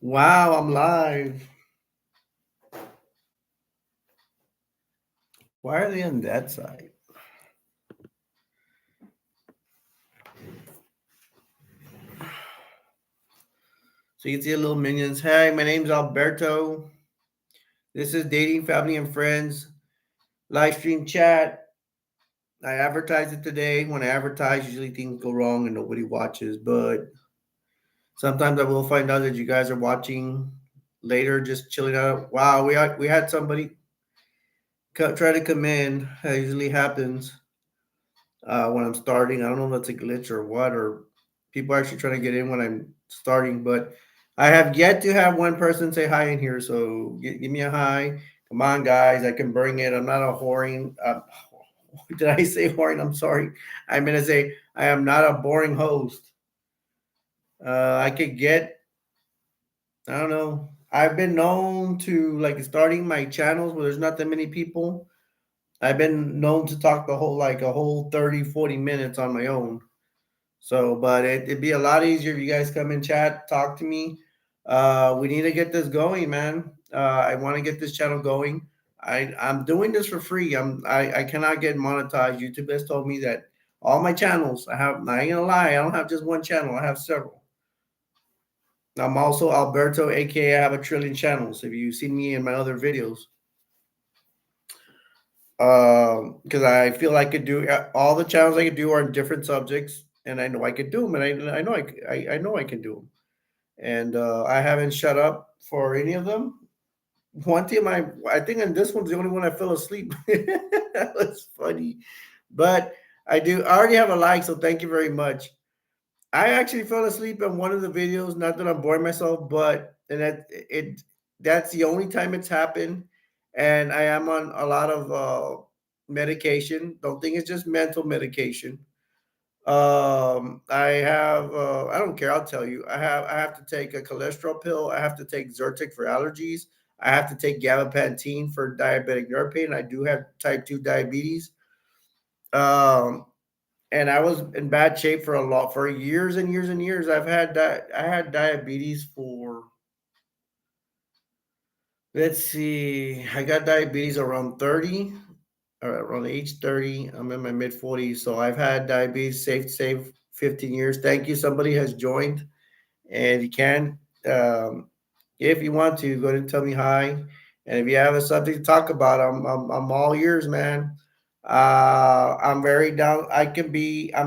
Wow, I'm live. Why are they on that side? So you can see the little minions. Hey, my name's Alberto. This is Dating, Family, and Friends live stream chat. I advertised it today. When I advertise, usually things go wrong and nobody watches. But sometimes I will find out that you guys are watching later, just chilling out. Wow, we had somebody try to come in. That usually happens when I'm starting. I don't know if that's a glitch or what, or people actually trying to get in when I'm starting. But I have yet to have one person say hi in here. So give me a hi. Come on, guys. I can bring it. I'm not a whoring. Did I say whoring? I'm sorry. I'm going to say I am not a boring host. I could get, I don't know. I've been known to like starting my channels where there's not that many people. I've been known to talk the whole, like a whole 30, 40 minutes on my own. So, but it'd be a lot easier if you guys come and chat, talk to me. We need to get this going, man. I want to get this channel going. I'm doing this for free. I cannot get monetized. YouTube has told me that all my channels I have. I ain't gonna lie. I don't have just one channel. I have several. I'm also Alberto, aka I have a trillion channels. If you see me in my other videos, because I feel I could do all the channels I could do are in different subjects, and I know I could do them, and I know I know I can do them. And I haven't shut up for any of them. One time, I think in this one's the only one I fell asleep. That was funny, but I do. I already have a like, so thank you very much. I actually fell asleep in one of the videos. Not that I'm boring myself, but and that's the only time it's happened. And I am on a lot of medication. Don't think it's just mental medication. I have I don't care, I'll tell you. I have to take a cholesterol pill, I have to take Zyrtec for allergies, I have to take gabapentin for diabetic nerve pain. I do have type 2 diabetes. Um and I was in bad shape for a lot for years and years and years. I had diabetes for, let's see, I got diabetes around 30, around age 30. I'm in my mid 40s, so I've had diabetes safe 15 years. Thank you. Somebody has joined. And you can, um, if you want to, go ahead and tell me hi. And if you have a subject to talk about, I'm all ears, man. I'm very down. I'm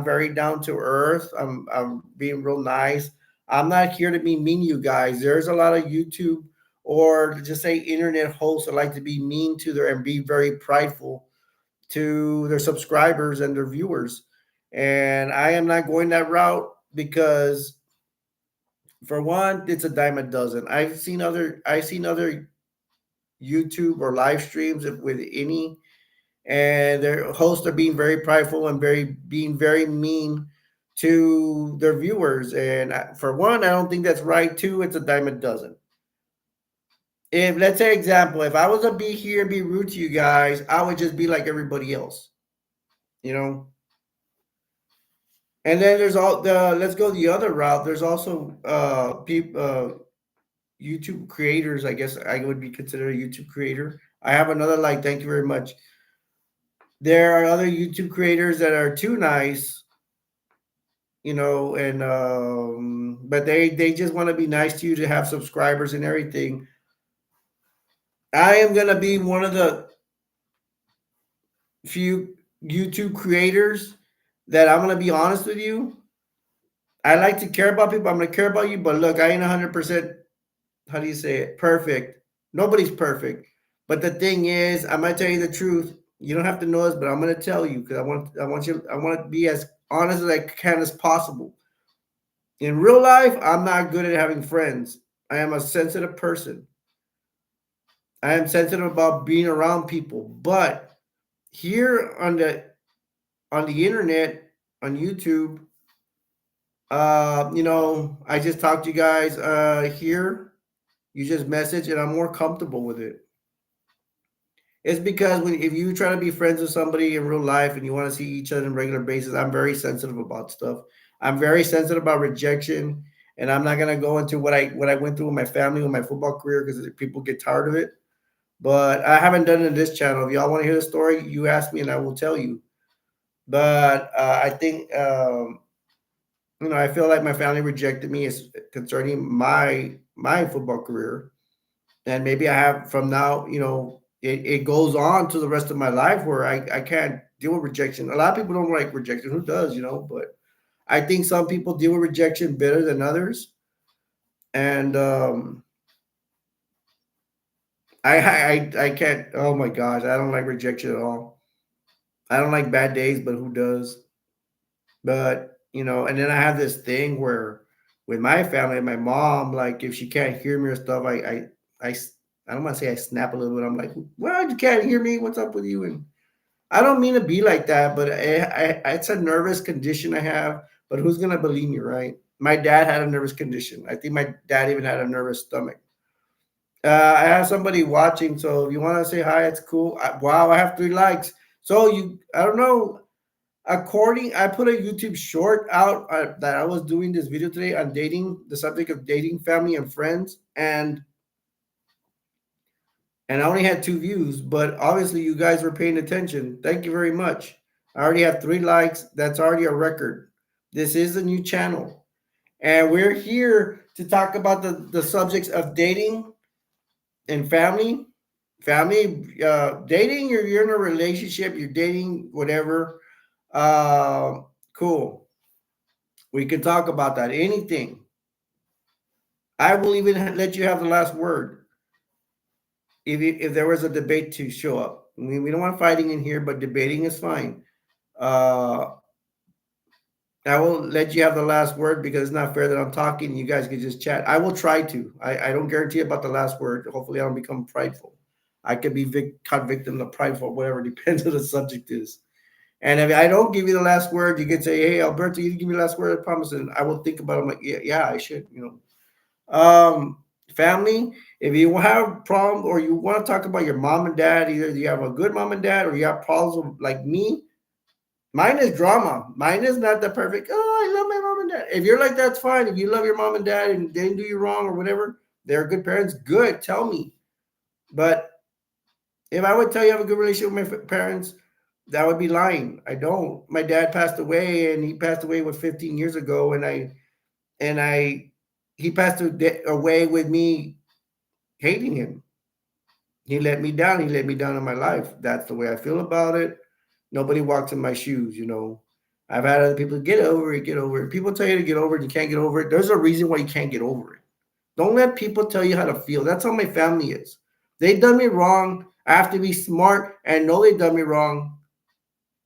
very down to earth. I'm being real nice. I'm not here to be mean to you guys. There's a lot of YouTube or just say internet hosts that like to be mean to their and be very prideful to their subscribers and their viewers. And I am not going that route because for one, it's a dime a dozen. I've seen other YouTube or live streams with any, and their hosts are being very prideful and being very mean to their viewers. And for one, I don't think that's right. Two, it's a dime a dozen. If let's say example, if I was to be here and be rude to you guys, I would just be like everybody else, you know. And then there's all the let's go the other route. There's also people YouTube creators, I guess I would be considered a YouTube creator. I have another like, thank you very much. There are other YouTube creators that are too nice, and but they just want to be nice to you to have subscribers and everything. I am gonna be one of the few YouTube creators that I'm gonna be honest with you. I like to care about people. I'm gonna care about you, but look, I ain't 100%. How do you say it? Perfect. Nobody's perfect. But the thing is, I'm gonna tell you the truth. You don't have to know this, but I'm gonna tell you because I want to be as honest as I can as possible. In real life, I'm not good at having friends. I am a sensitive person. I am sensitive about being around people. But here on the internet, on YouTube, I just talked to you guys here. You just message, and I'm more comfortable with it. It's because if you try to be friends with somebody in real life and you want to see each other on a regular basis, I'm very sensitive about stuff. I'm very sensitive about rejection, and I'm not gonna go into what I went through with my family, with my football career, because people get tired of it. But I haven't done it in this channel. If y'all want to hear the story, you ask me and I will tell you. But I think I feel like my family rejected me as concerning my football career, and maybe I have from now. It goes on to the rest of my life where I can't deal with rejection. A lot of people don't like rejection. Who does? But I think some people deal with rejection better than others, and I can't. Oh my gosh, I don't like rejection at all. I don't like bad days, but who does? But and then I have this thing where with my family, my mom, like if she can't hear me or stuff, I, s- I don't want to say I snap a little bit. I'm like, well, you can't hear me. What's up with you? And I don't mean to be like that, but it's a nervous condition I have. But who's gonna believe me, right? My dad had a nervous condition. I think my dad even had a nervous stomach. I have somebody watching, so if you want to say hi, it's cool. Wow, I have 3 likes. So I don't know. I put a YouTube short out that I was doing this video today on dating, the subject of dating, family, and friends, and I only had 2 views, but obviously you guys were paying attention. Thank you very much. I already have 3 likes. That's already a record. This is a new channel, and we're here to talk about the subjects of dating and family. Dating. You're in a relationship. You're dating, whatever. Uh, cool. We can talk about that. Anything. I will even let you have the last word if there was a debate to show up. We don't want fighting in here, but debating is fine. Uh, I will let you have the last word because it's not fair that I'm talking. You guys can just chat. I will try to. I don't guarantee about the last word. Hopefully, I don't become prideful. I could be caught victim of prideful, whatever, depends what the subject is. And if I don't give you the last word, you can say, "Hey, Alberto, you didn't give me the last word. I promise." And I will think about it. I'm like, yeah, I should. Family, if you have problems or you want to talk about your mom and dad, either you have a good mom and dad or you have problems like me. Mine is drama. Mine is not the perfect. Oh, I love my mom and dad. If you're like that's fine. If you love your mom and dad and they didn't do you wrong or whatever, they're good parents. Good, tell me. But if I would tell you I have a good relationship with my parents, that would be lying. I don't. My dad passed away, and he passed away 15 years ago, and he passed away with me hating him. He let me down. He let me down in my life. That's the way I feel about it. Nobody walks in my shoes. I've had other people get over it, get over it. People tell you to get over it, you can't get over it. There's a reason why you can't get over it. Don't let people tell you how to feel. That's how my family is. They done me wrong. I have to be smart and know they done me wrong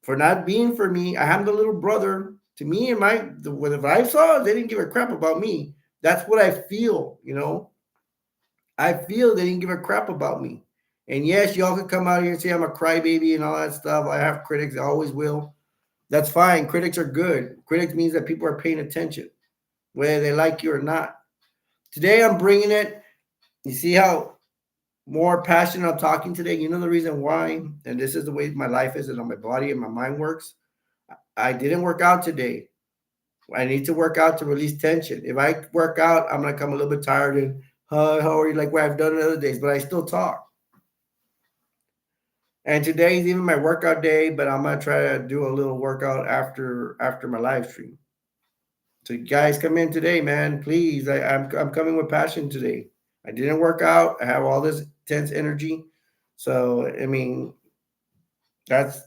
for not being for me. I am the little brother to me and what I saw, they didn't give a crap about me. That's what I feel. I feel they didn't give a crap about me. And yes, y'all can come out here and say I'm a crybaby and all that stuff. I have critics, I always will. That's fine. Critics are good. Critics means that people are paying attention, whether they like you or not. Today I'm bringing it. You see how more passionate I'm talking today? You know the reason why? And this is the way my life is and how my body and my mind works. I didn't work out today. I need to work out to release tension. If I work out, I'm gonna come a little bit tired and how are you like what I've done in other days, but I still talk. And today is even my workout day, but I'm gonna try to do a little workout after my live stream. So you guys come in today, man. Please. I'm coming with passion today. I didn't work out. I have all this tense energy. So I mean, that's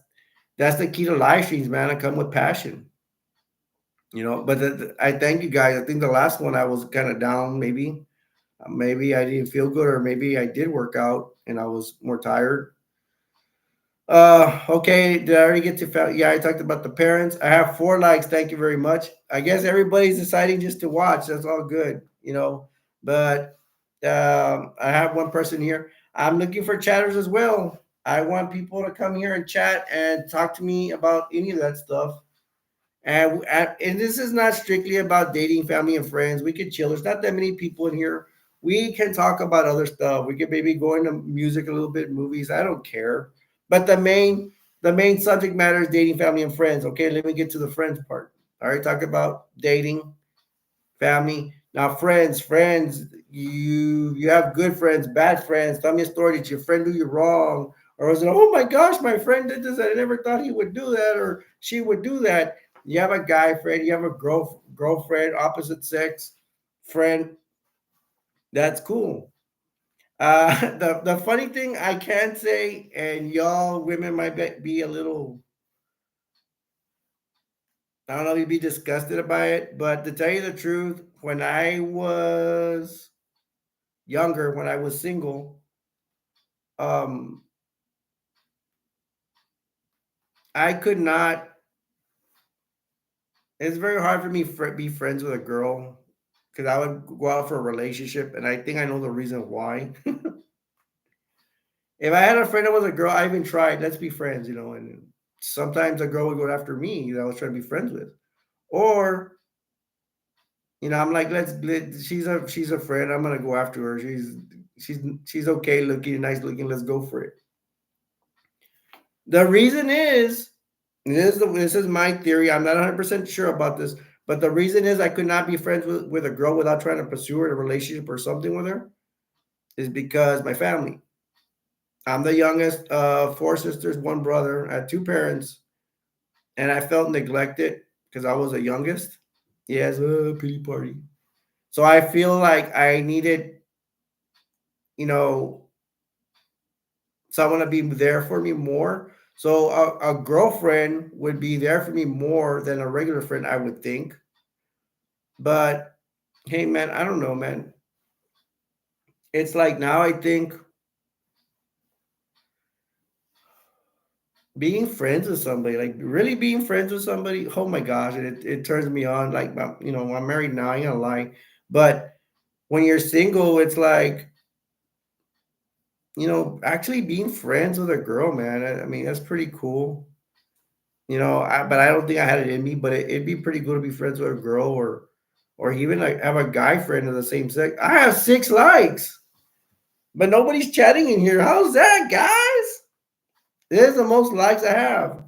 that's the key to live streams, man. I come with passion. But I thank you guys. I think the last one I was kind of down, maybe I didn't feel good, or maybe I did work out and I was more tired. Okay. Did I already get to yeah, I talked about the parents. I have 4 likes. Thank you very much. I guess everybody's deciding just to watch. That's all good. But I have one person here. I'm looking for chatters as well. I want people to come here and chat and talk to me about any of that stuff. And this is not strictly about dating, family, and friends. We could chill. There's not that many people in here. We can talk about other stuff. We could maybe go into music a little bit, movies. I don't care. But the main subject matter is dating, family, and friends. Okay, let me get to the friends part. All right, talk about dating, family. Now, friends, you have good friends, bad friends. Tell me a story. Did your friend do you wrong? Or was it, oh my gosh, my friend did this. I never thought he would do that or she would do that. You have a guy friend, you have a girlfriend, opposite sex friend. That's cool. The funny thing I can say, and y'all women might be a little, I don't know, you'd be disgusted by it, but to tell you the truth, when I was younger, when I was single, um, I could not. It's very hard for me to be friends with a girl because I would go out for a relationship, and I think I know the reason why. If I had a friend that was a girl, I even tried. Let's be friends, and sometimes a girl would go after me that I was trying to be friends with, or I'm like, she's a friend. I'm gonna go after her. She's okay looking, nice looking. Let's go for it. The reason is, and this is my theory. I'm not 100% sure about this, but the reason is I could not be friends with a girl without trying to pursue her in a relationship or something with her is because my family. I'm the youngest of four sisters, one brother. I had two parents, and I felt neglected because I was the youngest. Yes, pity party. So I feel like I needed, you know, someone to be there for me more. So a girlfriend would be there for me more than a regular friend, I would think. But hey, man, I don't know, man. It's like now I think being friends with somebody, like really being friends with somebody, oh my gosh, it turns me on. Like, I'm married now, I ain't gonna lie. But when you're single, it's like, actually being friends with a girl, man. I mean, that's pretty cool. But I don't think I had it in me, but it'd be pretty good to be friends with a girl or even like have a guy friend of the same sex. I have 6 likes, but nobody's chatting in here. How's that, guys? This is the most likes I have.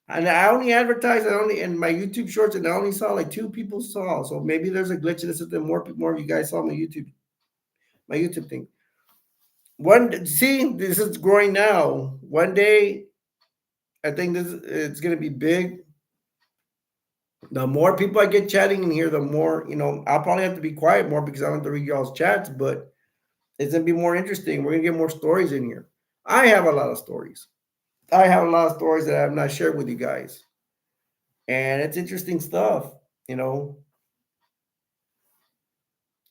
And I only advertised I only in my YouTube shorts, and I only saw like 2 people saw. So maybe there's a glitch in the system. More of you guys saw my YouTube thing. See, this is growing now. One day, I think it's gonna be big. The more people I get chatting in here, the more, I'll probably have to be quiet more because I don't have to read y'all's chats, but it's gonna be more interesting. We're gonna get more stories in here. I have a lot of stories. I have a lot of stories that I have not shared with you guys. And it's interesting stuff, you know.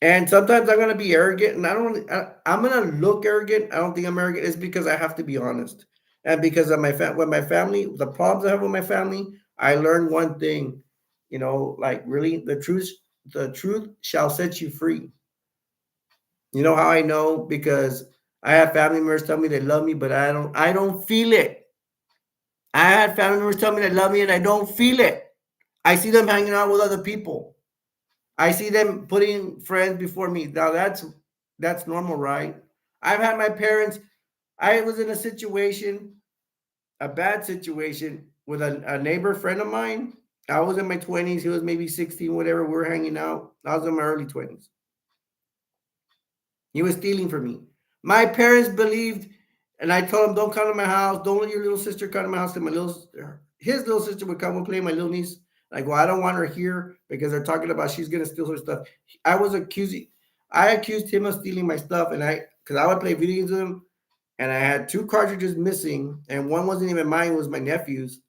And sometimes I'm gonna be arrogant, and I'm gonna look arrogant. I don't think I'm arrogant. It's because I have to be honest, and because of with my family, the problems I have with my family, I learned one thing, like really, the truth shall set you free. You know how I know? Because I have family members tell me they love me, but I don't feel it. I had family members tell me they love me, and I don't feel it. I see them hanging out with other people. I see them putting friends before me. Now that's normal, right? I've had my parents. I was in a situation, a bad situation, with a neighbor friend of mine. I was in my 20s. He was maybe 16, whatever. We were hanging out. I was in my early 20s. He was stealing from me. My parents believed, and I told him, "Don't come to my house. Don't let your little sister come to my house." And his little sister would come and play. My little niece. I go, I don't want her here because they're talking about she's gonna steal her stuff. I was accusing, I accused him of stealing my stuff, and because I would play video games with him, and I had 2 cartridges missing, and one wasn't even mine; it was my nephew's,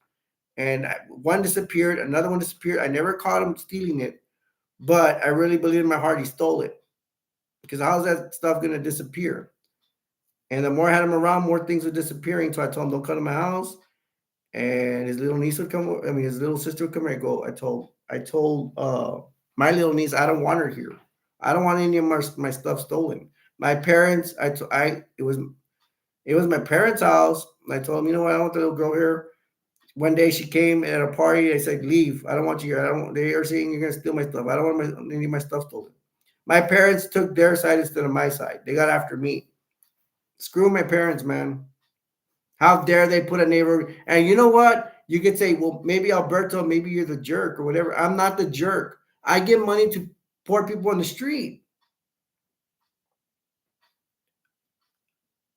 and one disappeared, another one disappeared. I never caught him stealing it, but I really believe in my heart he stole it because how's that stuff gonna disappear? And the more I had him around, more things were disappearing. So I told him, don't come to my house. And his little niece would come. I mean, his little sister would come here. I go. I told my little niece, I don't want her here. I don't want any of my stuff stolen. My parents, it was my parents' house. And I told them, you know what? I don't want the little girl here. One day she came at a party. I said, leave. I don't want you here. I don't. They are saying you're gonna steal my stuff. I don't want any of my stuff stolen. My parents took their side instead of my side. They got after me. Screw my parents, man. How dare they put a neighbor? And you know what? You could say, well, maybe Alberto, maybe you're the jerk or whatever. I'm not the jerk. I give money to poor people on the street.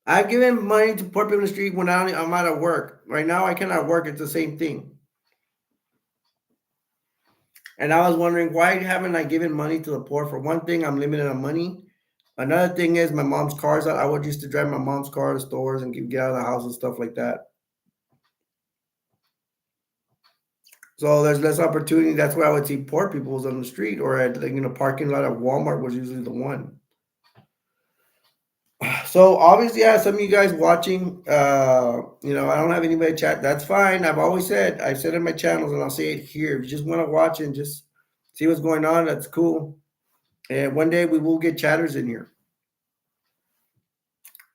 I've given money to poor people in the street when I'm out of work. Right now, I cannot work. It's the same thing. And I was wondering, why haven't I given money to the poor? For one thing, I'm limited on money. Another thing is my mom's cars. I would used to drive my mom's car to stores and get out of the house and stuff like that. So there's less opportunity. That's why I would see poor people was on the street or at parking lot at Walmart was usually the one. So obviously, yeah, some of you guys watching, I don't have anybody chat. That's fine. I've said in my channels, and I'll say it here. If you just want to watch and just see what's going on, that's cool. And one day we will get chatters in here.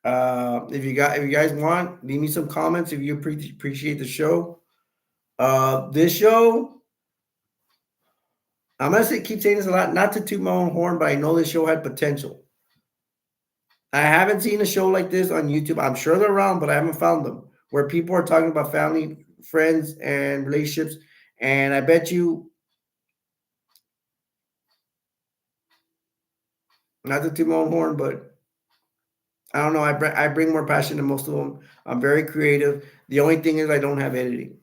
If you guys want, leave me some comments if you appreciate the show. This show, I'm gonna keep saying this a lot, not to toot my own horn, but I know this show had potential. I haven't seen a show like this on YouTube. I'm sure they're around, but I haven't found them where people are talking about family, friends, and relationships. And I bet you, not to toot my own horn, but I don't know. I bring more passion than most of them. I'm very creative. The only thing is I don't have editing,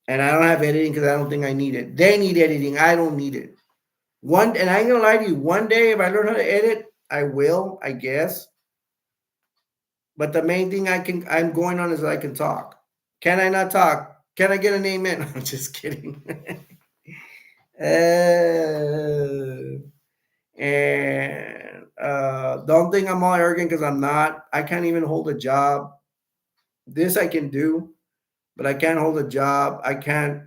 and I don't have editing because I don't think I need it. They need editing. I don't need it. And I ain't gonna lie to you. One day, if I learn how to edit, I will. I guess. But the main thing I'm going on is that I can talk. Can I not talk? Can I get an amen? I'm just kidding. And don't think I'm all arrogant because I'm not. I can't even hold a job. This I can do, but I can't hold a job. I can't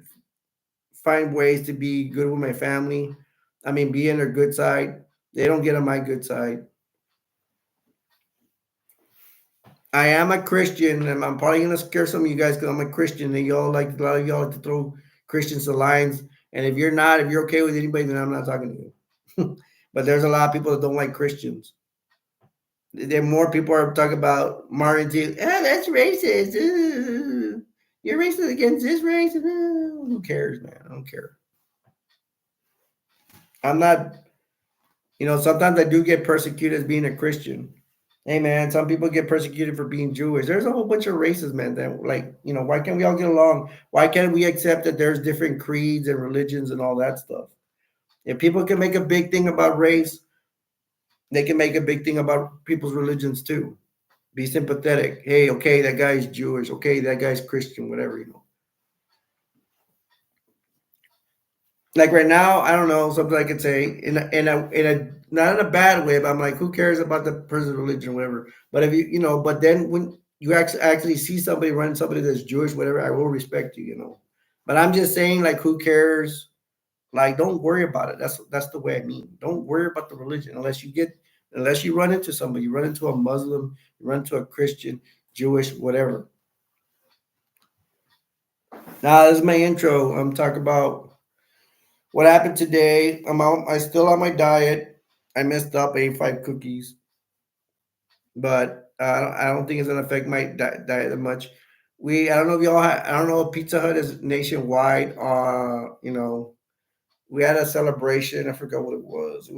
find ways to be good with my family. I mean, be in their good side. They don't get on my good side. I am a Christian, and I'm probably gonna scare some of you guys because I'm a Christian, and y'all like a lot of y'all like to throw Christians to lions. And if you're okay with anybody, then I'm not talking to you. But there's a lot of people that don't like Christians. There more people are talking about Martin too. Oh, that's racist. Ooh, you're racist against this race. Ooh, who cares, man? I don't care. I'm not. Sometimes I do get persecuted as being a Christian. Hey man, some people get persecuted for being Jewish. There's a whole bunch of races, man. That why can't we all get along? Why can't we accept that there's different creeds and religions and all that stuff? If people can make a big thing about race, they can make a big thing about people's religions too. Be sympathetic. Hey, okay, that guy's Jewish. Okay, that guy's Christian. Whatever. Like right now, I don't know something I could say in a not in a bad way, but I'm like, who cares about the person's religion, whatever. But if but then when you actually see somebody running somebody that's Jewish, whatever, I will respect you. But I'm just saying, like, who cares? Like, don't worry about it. That's the way I mean. Don't worry about the religion unless you run into somebody, you run into a Muslim, you run into a Christian, Jewish, whatever. Now, this is my intro. I'm talking about what happened today. I still on my diet. I messed up. I ate 5 cookies, but I don't think it's gonna affect my diet that much. I don't know if y'all. I don't know if Pizza Hut is nationwide. We had a celebration. I forgot what it was.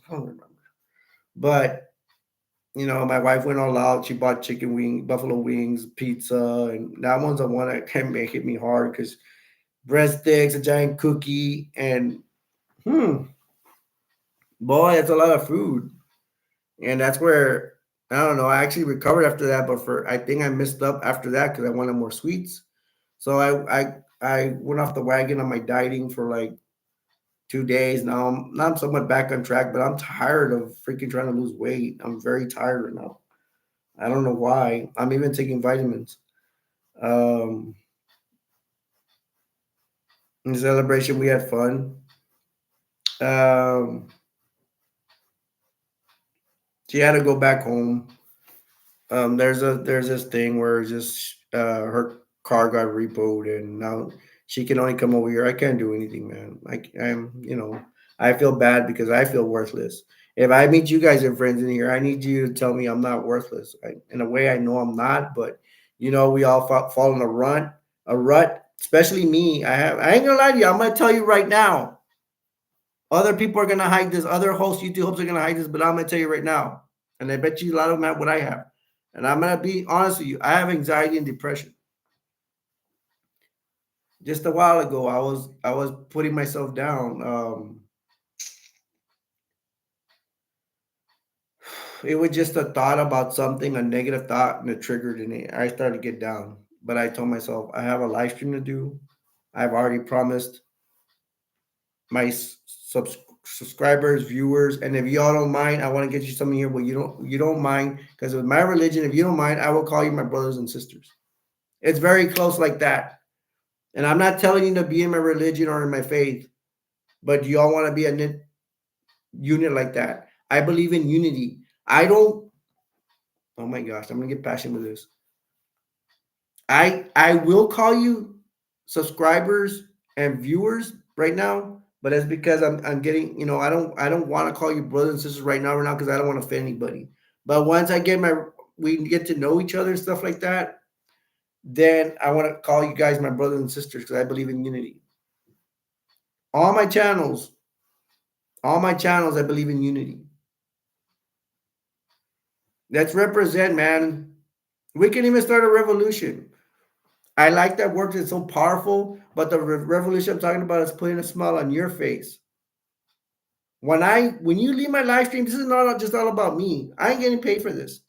I don't remember. But my wife went all out. She bought chicken wing, buffalo wings, pizza, and that one's the one that can make hit me hard because breadsticks, a giant cookie, and boy, that's a lot of food. And that's where I don't know. I actually recovered after that, but I think I messed up after that because I wanted more sweets. So I went off the wagon on my dieting for like 2 days. Now I'm not somewhat back on track, but I'm tired of freaking trying to lose weight. I'm very tired right now. I don't know why. I'm even taking vitamins. Um, in the celebration, we had fun. Um, she had to go back home. There's this thing where just her car got repoed, and now she can only come over here. I can't do anything, man. I feel bad because I feel worthless. If I meet you guys and friends in here, I need you to tell me I'm not worthless. In a way, I know I'm not, but we all fall in a rut. Especially me. I ain't gonna lie to you. I'm gonna tell you right now. Other people are gonna hide this. Other hosts, YouTube hosts are gonna hide this, but I'm gonna tell you right now, and I bet you a lot of them have what I have. And I'm gonna be honest with you. I have anxiety and depression. Just a while ago, I was putting myself down. It was just a thought about something, a negative thought, and it triggered in it. I started to get down. But I told myself, I have a live stream to do. I've already promised my subscribers, viewers, and if y'all don't mind, I want to get you something here. But you don't mind, because with my religion, if you don't mind, I will call you my brothers and sisters. It's very close like that. And I'm not telling you to be in my religion or in my faith, but do y'all want to be a unit like that? I believe in unity. I don't. Oh my gosh, I'm gonna get passionate with this. I will call you subscribers and viewers right now, but it's because I'm getting, I don't want to call you brothers and sisters right now because I don't want to offend anybody. But once we get to know each other and stuff like that, then I want to call you guys my brothers and sisters because I believe in unity. All my channels, all my channels, I believe in unity. Let's represent, man. We can even start a revolution. I like that word. It's so powerful. But the revolution I'm talking about is putting a smile on your face. When you leave my live stream, this is not just all about me. I ain't getting paid for this.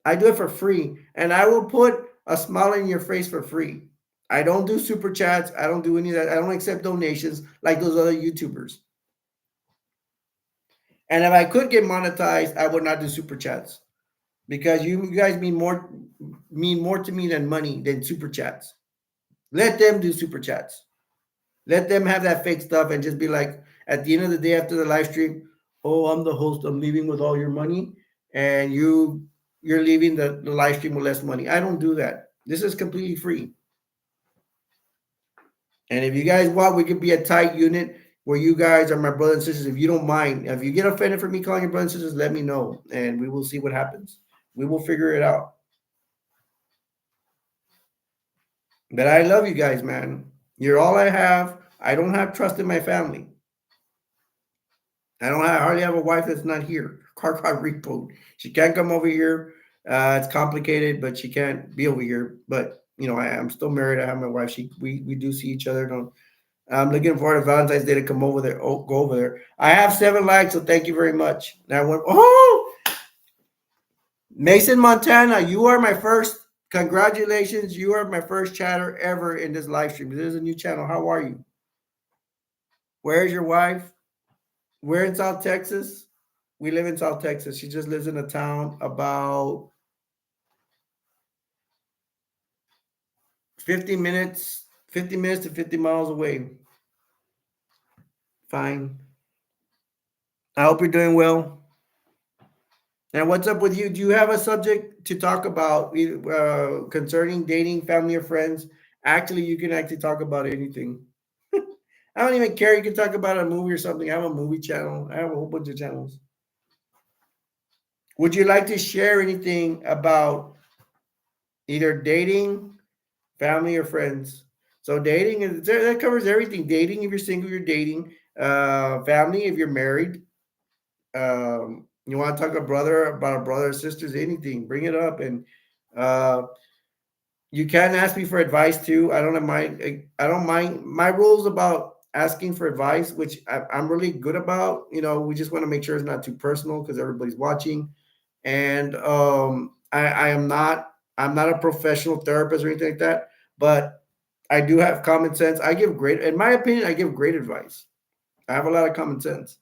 I do it for free, and I will put a smile on your face for free. I don't do super chats. I don't do any of that. I don't accept donations like those other YouTubers. And if I could get monetized, I would not do super chats because you guys mean more to me than money than super chats. Let them do super chats. Let them have that fake stuff and just be like, at the end of the day, after the live stream, oh, I'm the host. I'm leaving with all your money, and you're leaving the live stream with less money. I don't do that. This is completely free. And if you guys want, we could be a tight unit where you guys are my brothers and sisters. If you don't mind, if you get offended for me calling you brothers and sisters, let me know, and we will see what happens. We will figure it out. But I love you guys, man. You're all I have. I don't have trust in my family. I hardly have a wife that's not here. Car got repoed. She can't come over here. It's complicated, but she can't be over here. But I'm still married. I have my wife. We do see each other. Don't, I'm looking forward to Valentine's Day to come over there. Oh, go over there. I have 7 likes, so thank you very much. Now, Mason Montana, you are my first. Congratulations, you are my first chatter ever in this live stream. This is a new channel. How are you? Where's your wife? We're in South Texas. We live in South Texas. She just lives in a town about 50 minutes to 50 miles away. Fine. I hope you're doing well. And what's up with you? Do you have a subject to talk about concerning dating, family, or friends? Actually, you can actually talk about anything. I don't even care. You can talk about a movie or something. I have a movie channel. I have a whole bunch of channels. Would you like to share anything about either dating, family, or friends? So dating that covers everything. Dating if you're single, you're dating. Family if you're married. You want to talk about a brother or sisters, anything, bring it up. And uh, you can ask me for advice too. I don't mind. My rules about asking for advice, which I'm really good about. We just want to make sure it's not too personal because everybody's watching. And I'm not a professional therapist or anything like that, but I do have common sense. In my opinion, I give great advice. I have a lot of common sense.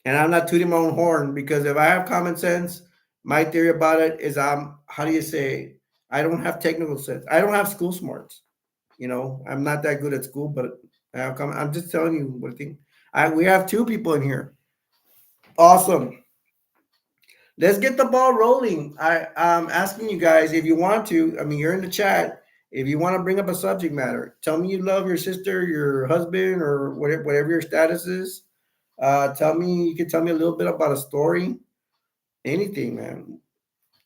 And I'm not tooting my own horn because if I have common sense, my theory about it is how do you say, I don't have technical sense. I don't have school smarts. I'm not that good at school, but I'm just telling you what I think. We have 2 people in here. Awesome. Let's get the ball rolling. I'm asking you guys if you want to. I mean, you're in the chat. If you want to bring up a subject matter, tell me you love your sister, your husband, or whatever your status is. You can tell me a little bit about a story, anything, man.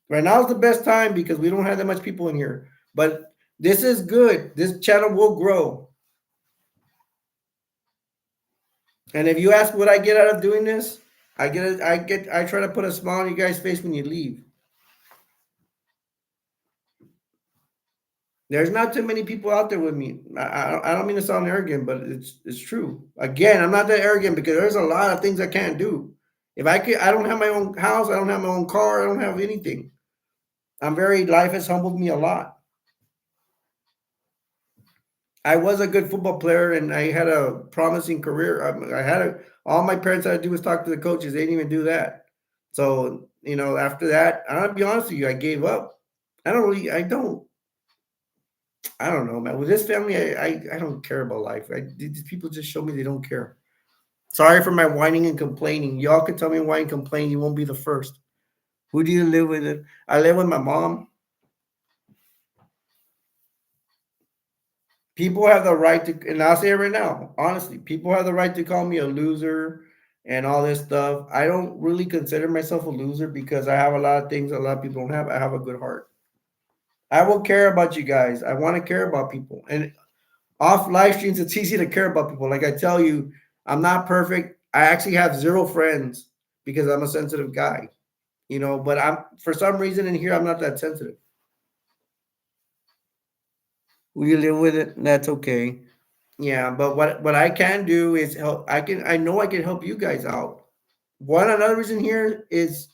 Right now is the best time because we don't have that much people in here. But this is good. This channel will grow. And if you ask what I get out of doing this, I try to put a smile on you guys' face when you leave. There's not too many people out there with me. I don't mean to sound arrogant, but it's true. Again, I'm not that arrogant because there's a lot of things I can't do. If I could, I don't have my own house. I don't have my own car. I don't have anything. Life has humbled me a lot. I was a good football player and I had a promising career. All my parents had to do was talk to the coaches. They didn't even do that. So, after that, I'll be honest with you, I gave up. I don't know, man. With this family, I don't care about life. These people just show me they don't care. Sorry for my whining and complaining. Y'all can tell me whine and complain. You won't be the first. Who do you live with? I live with my mom. People have the right to, and I'll say it right now, honestly, people have the right to call me a loser and all this stuff. I don't really consider myself a loser because I have a lot of things a lot of people don't have. I have a good heart. I will care about you guys. I want to care about people. And off live streams, it's easy to care about people. Like I tell you, I'm not perfect. I actually have zero friends because I'm a sensitive guy, but I'm for some reason in here, I'm not that sensitive. Will you live with it? That's okay. Yeah, but what I can do is help. I know I can help you guys out. Another reason here is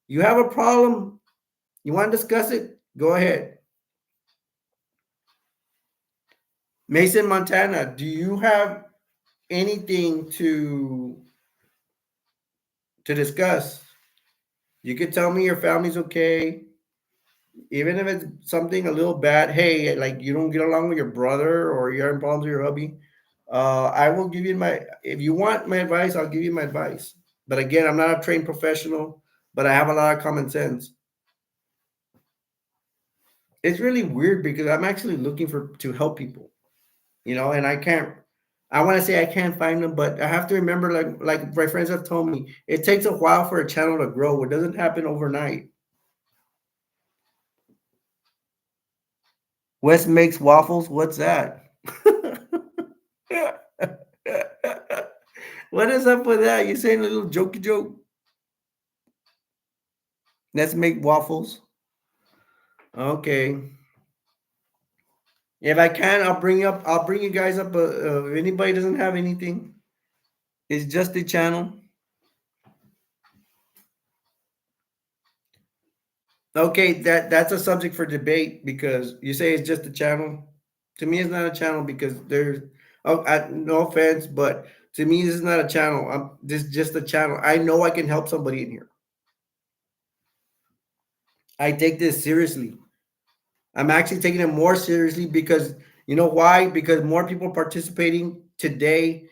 you have a problem, you want to discuss it, go ahead. Mason, Montana, do you have anything to discuss? You could tell me your family's okay, even if it's something a little bad. Hey, like you don't get along with your brother or you're in problems with your hubby. I will give you if you want my advice, I'll give you my advice. But again, I'm not a trained professional, but I have a lot of common sense. It's really weird because I'm actually looking to help people, and I can't. I want to say I can't find them, but I have to remember, like my friends have told me, it takes a while for a channel to grow. It doesn't happen overnight. Wes makes waffles. What's that? What is up with that? You saying a little jokey joke? Let's make waffles. Okay. If I can, I'll bring you guys up. If anybody doesn't have anything, it's just a channel. Okay, that's a subject for debate because you say it's just a channel. To me, it's not a channel because there's. Oh, no offense, but to me, this is not a channel. This is just a channel. I know I can help somebody in here. I take this seriously. I'm actually taking it more seriously because you know why? Because more people participating today.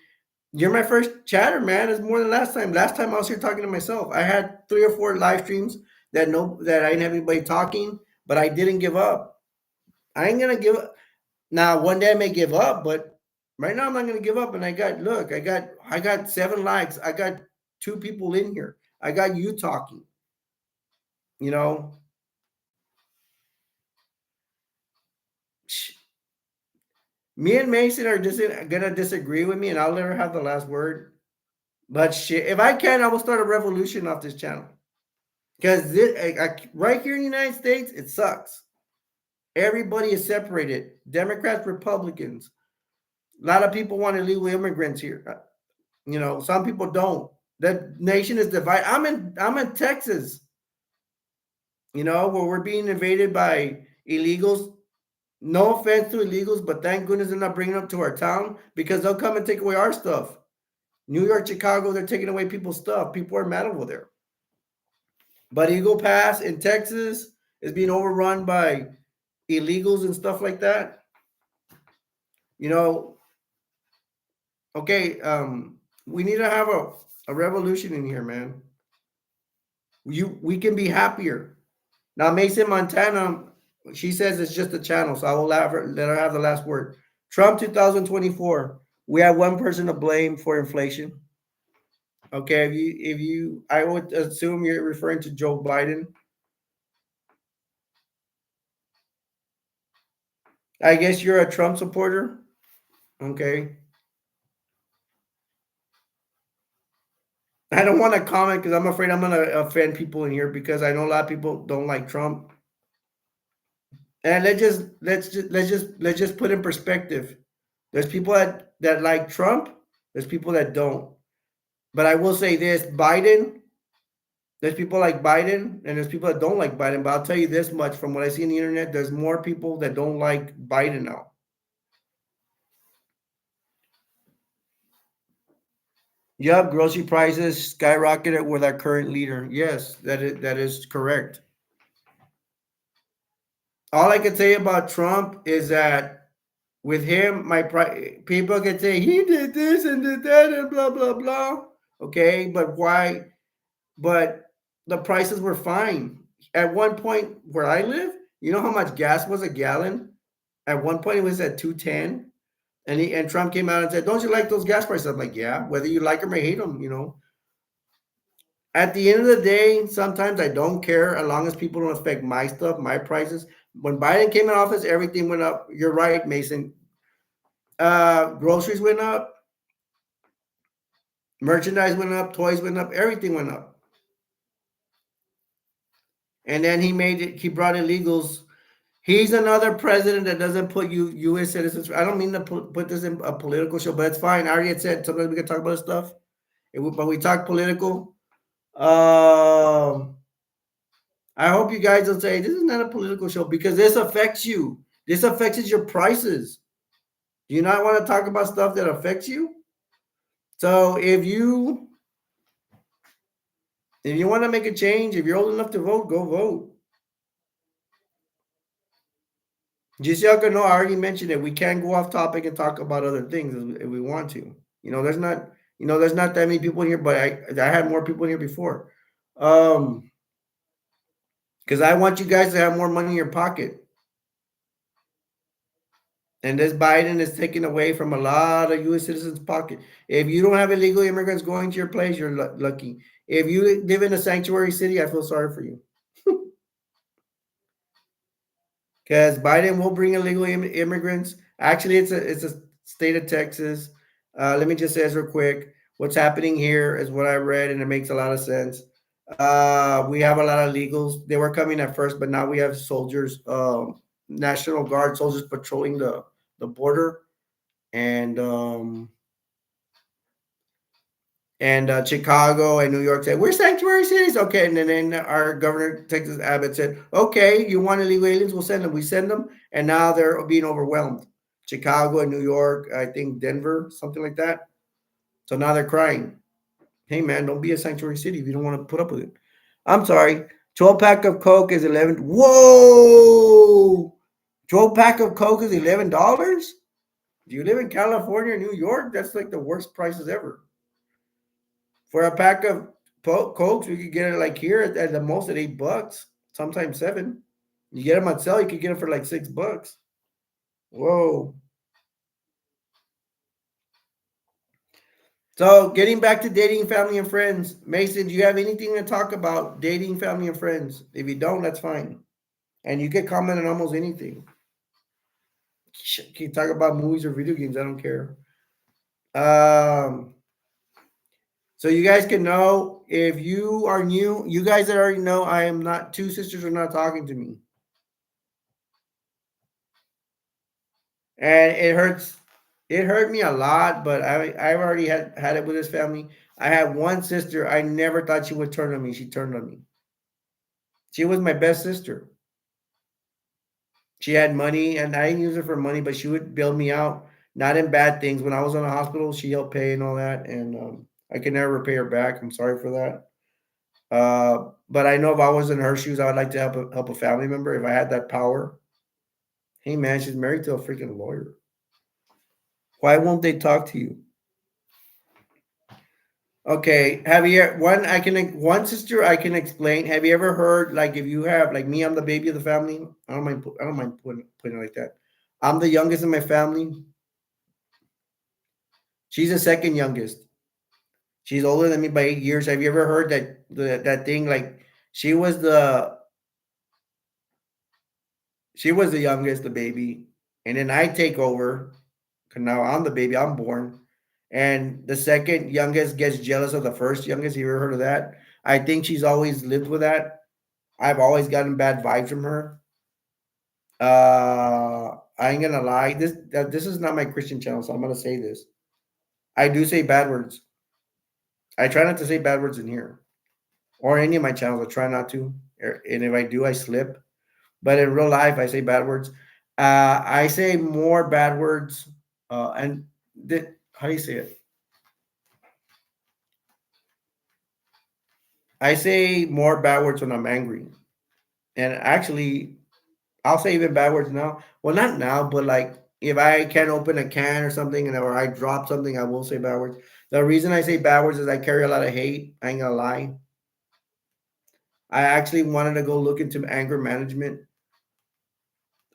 You're my first chatter, man. It's more than last time. Last time I was here talking to myself. I had 3 or 4 live streams that I didn't have anybody talking, but I didn't give up. I ain't gonna give up. Now one day I may give up, but right now I'm not gonna give up. And I got 7 likes. I got 2 people in here. I got you talking. You know, me and Mason are just gonna disagree with me, and I'll never have the last word. But shit, if I can, I will start a revolution off this channel. Because right here in the United States, it sucks. Everybody is separated. Democrats, Republicans. A lot of people want illegal immigrants here. Some people don't. The nation is divided. I'm in Texas. Where we're being invaded by illegals. No offense to illegals, but thank goodness they're not bringing them to our town because they'll come and take away our stuff. New York, Chicago, they're taking away people's stuff. People are mad over there. But Eagle Pass in Texas is being overrun by illegals and stuff like that. You know, okay, we need to have a revolution in here, man. We can be happier. Now, Mason Montana, she says it's just a channel, so I will let her have the last word. Trump 2024. We have one person to blame for inflation. Okay, I would assume you're referring to Joe Biden. I guess you're a Trump supporter. Okay. I don't want to comment because I'm afraid I'm gonna offend people in here because I know a lot of people don't like Trump. And let's just put in perspective. There's people that like Trump. There's people that don't. But I will say this: Biden. There's people like Biden, and there's people that don't like Biden. But I'll tell you this much: from what I see on the internet, there's more people that don't like Biden now. Yup, grocery prices skyrocketed with our current leader. Yes, that is correct. All I can say about Trump is that with him, people can say he did this and did that and blah blah blah. Okay, but why? But the prices were fine. At one point where I live, you know how much gas was a gallon? At one point it was at 210. And Trump came out and said, "Don't you like those gas prices?" I'm like, "Yeah, whether you like them or hate them, you know." At the end of the day, sometimes I don't care as long as people don't affect my stuff, my prices. When Biden came in office, everything went up. You're right, Mason. Groceries went up, merchandise went up, toys went up, everything went up. And then he brought illegals. He's another president that doesn't put U.S. citizens. I don't mean to put this in a political show, but it's fine. I already had said sometimes we can talk about stuff, but we talk political. Um, I hope you guys will say this is not a political show because this affects you. This affects your prices. Do you not want to talk about stuff that affects you? So if you want to make a change, if you're old enough to vote, go vote. Giselle no, I already mentioned it. We can go off topic and talk about other things if we want to. There's not that many people in here, but I had more people in here before. Because I want you guys to have more money in your pocket. And this Biden is taking away from a lot of U.S. citizens' pocket. If you don't have illegal immigrants going to your place, you're lucky. If you live in a sanctuary city, I feel sorry for you. Because Biden will bring illegal immigrants. Actually, it's a state of Texas. Let me just say this real quick. What's happening here is what I read, and it makes a lot of sense. We have a lot of illegals. They were coming at first, but now we have soldiers, National Guard soldiers patrolling the border, and Chicago and New York said, we're sanctuary cities. Okay. And then our governor, Texas Abbott, said, okay, you want illegal aliens? We'll send them. We send them. And now they're being overwhelmed. Chicago and New York, I think Denver, something like that. So now they're crying. Hey, man, don't be a sanctuary city if you don't want to put up with it. I'm sorry. 12 pack of Coke is 11. Whoa! 12 pack of Coke is $11? Do you live in California or New York? That's like the worst prices ever. For a pack of Cokes, you could get it like here at the most at $8, sometimes seven. You get them on sale, you could get them for like $6. Whoa. So getting back to dating, family, and friends, Mason, do you have anything to talk about dating, family, and friends? If you don't, that's fine. And you can comment on almost anything. Can you talk about movies or video games? I don't care. Um, so you guys can know if you are new, you guys that already know I am not, two sisters are not talking to me. And it hurt me a lot, but I've already had it with this family. I had one sister, I never thought she would turn on me. She turned on me. She was my best sister. She had money, and I didn't use her for money, but she would bail me out, not in bad things. When I was in the hospital, she helped pay and all that, and I can never repay her back. I'm sorry for that. But I know if I was in her shoes, I would like to help a family member if I had that power. Hey man, she's married to a freaking lawyer. Why won't they talk to you? Okay, have you one sister I can explain. Have you ever heard, like, if you have, like me, I'm the baby of the family. I don't mind putting it like that. I'm the youngest in my family. She's the second youngest. She's older than me by 8 years. Have you ever heard that thing, like she was the youngest, the baby, and then I take over because now I'm the baby. I'm born, and the second youngest gets jealous of the first youngest. You ever heard of that? I think she's always lived with that. I've always gotten bad vibes from her. I ain't gonna lie. This is not my Christian channel, so I'm gonna say this. I do say bad words. I try not to say bad words in here or any of my channels. I try not to, and if I do, I slip. But in real life, I say bad words. I say more bad words, and how do you say it? I say more bad words when I'm angry, and actually, I'll say even bad words now. Well, not now, but like if I can't open a can or something, and or I drop something, I will say bad words. The reason I say bad words is I carry a lot of hate. I ain't gonna lie. I actually wanted to go look into anger management.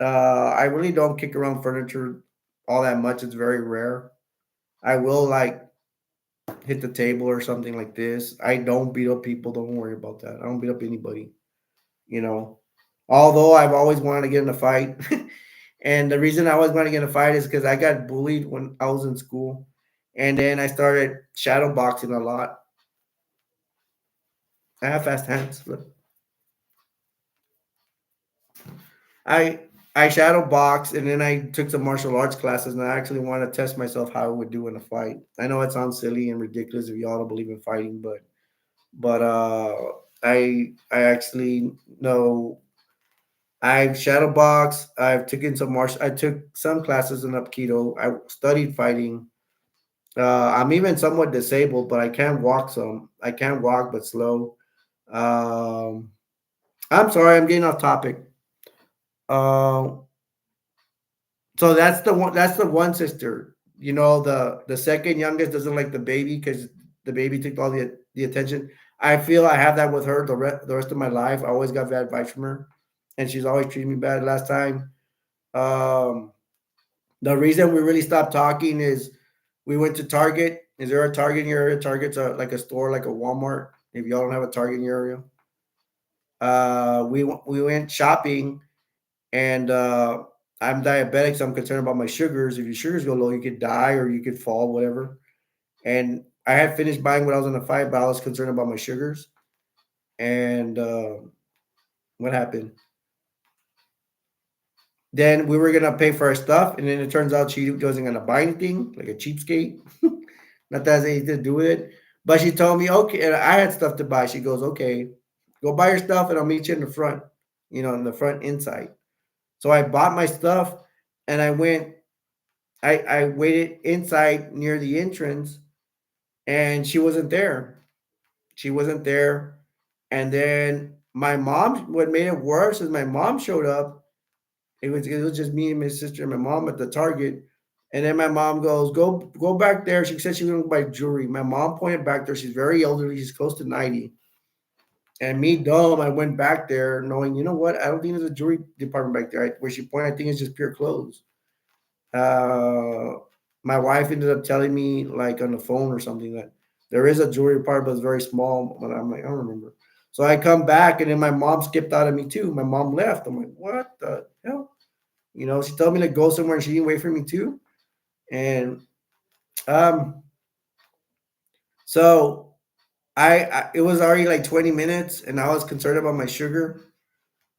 I really don't kick around furniture all that much. It's very rare. I will like hit the table or something like this. I don't beat up people. Don't worry about that. I don't beat up anybody. You know, although I've always wanted to get in a fight, and the reason I always wanted to get in a fight is because I got bullied when I was in school, and then I started shadow boxing a lot. I have fast hands. Look. I I shadow boxed and then I took some martial arts classes and I actually want to test myself how I would do in a fight. I know it sounds silly and ridiculous if y'all don't believe in fighting, but I actually know I've shadow boxed. I took some classes in Aikido. I studied fighting. I'm even somewhat disabled, but I can walk some. I can walk, but slow. Um, I'm sorry, I'm getting off topic. Uh, So that's the one sister. You know, the second youngest doesn't like the baby because the baby took all the attention. I feel I have that with her the rest of my life. I always got bad advice from her, and she's always treated me bad. Last time, um, the reason we really stopped talking is we went to Target. Is there a Target in your area? Target's like a store, like a Walmart. If y'all don't have a Target in your area, we went shopping and I'm diabetic, so I'm concerned about my sugars. If your sugars go low, you could die or you could fall, whatever. And I had finished buying when I was in a fight, but I was concerned about my sugars. And what happened? Then we were gonna pay for our stuff, and then it turns out she wasn't gonna buy anything, like a cheapskate. Not that has anything to do with it. But she told me, okay, and I had stuff to buy. She goes, okay, go buy your stuff, and I'll meet you in the front, in the front inside. So I bought my stuff, and I waited inside near the entrance and she wasn't there. She wasn't there. And then my mom, what made it worse is my mom showed up. It was just me and my sister and my mom at the Target. And then my mom goes, go back there. She said she was gonna buy jewelry. My mom pointed back there. She's very elderly, she's close to 90. And me dumb, I went back there knowing, you know what? I don't think there's a jewelry department back there. Where she pointed, I think it's just pure clothes. Uh, my wife ended up telling me like on the phone or something that there is a jewelry part, but it's very small. But I'm like, I don't remember. So I come back and then my mom skipped out of me too. My mom left. I'm like, what the hell? She told me to go somewhere and she didn't wait for me too. And um, so I it was already like 20 minutes and I was concerned about my sugar.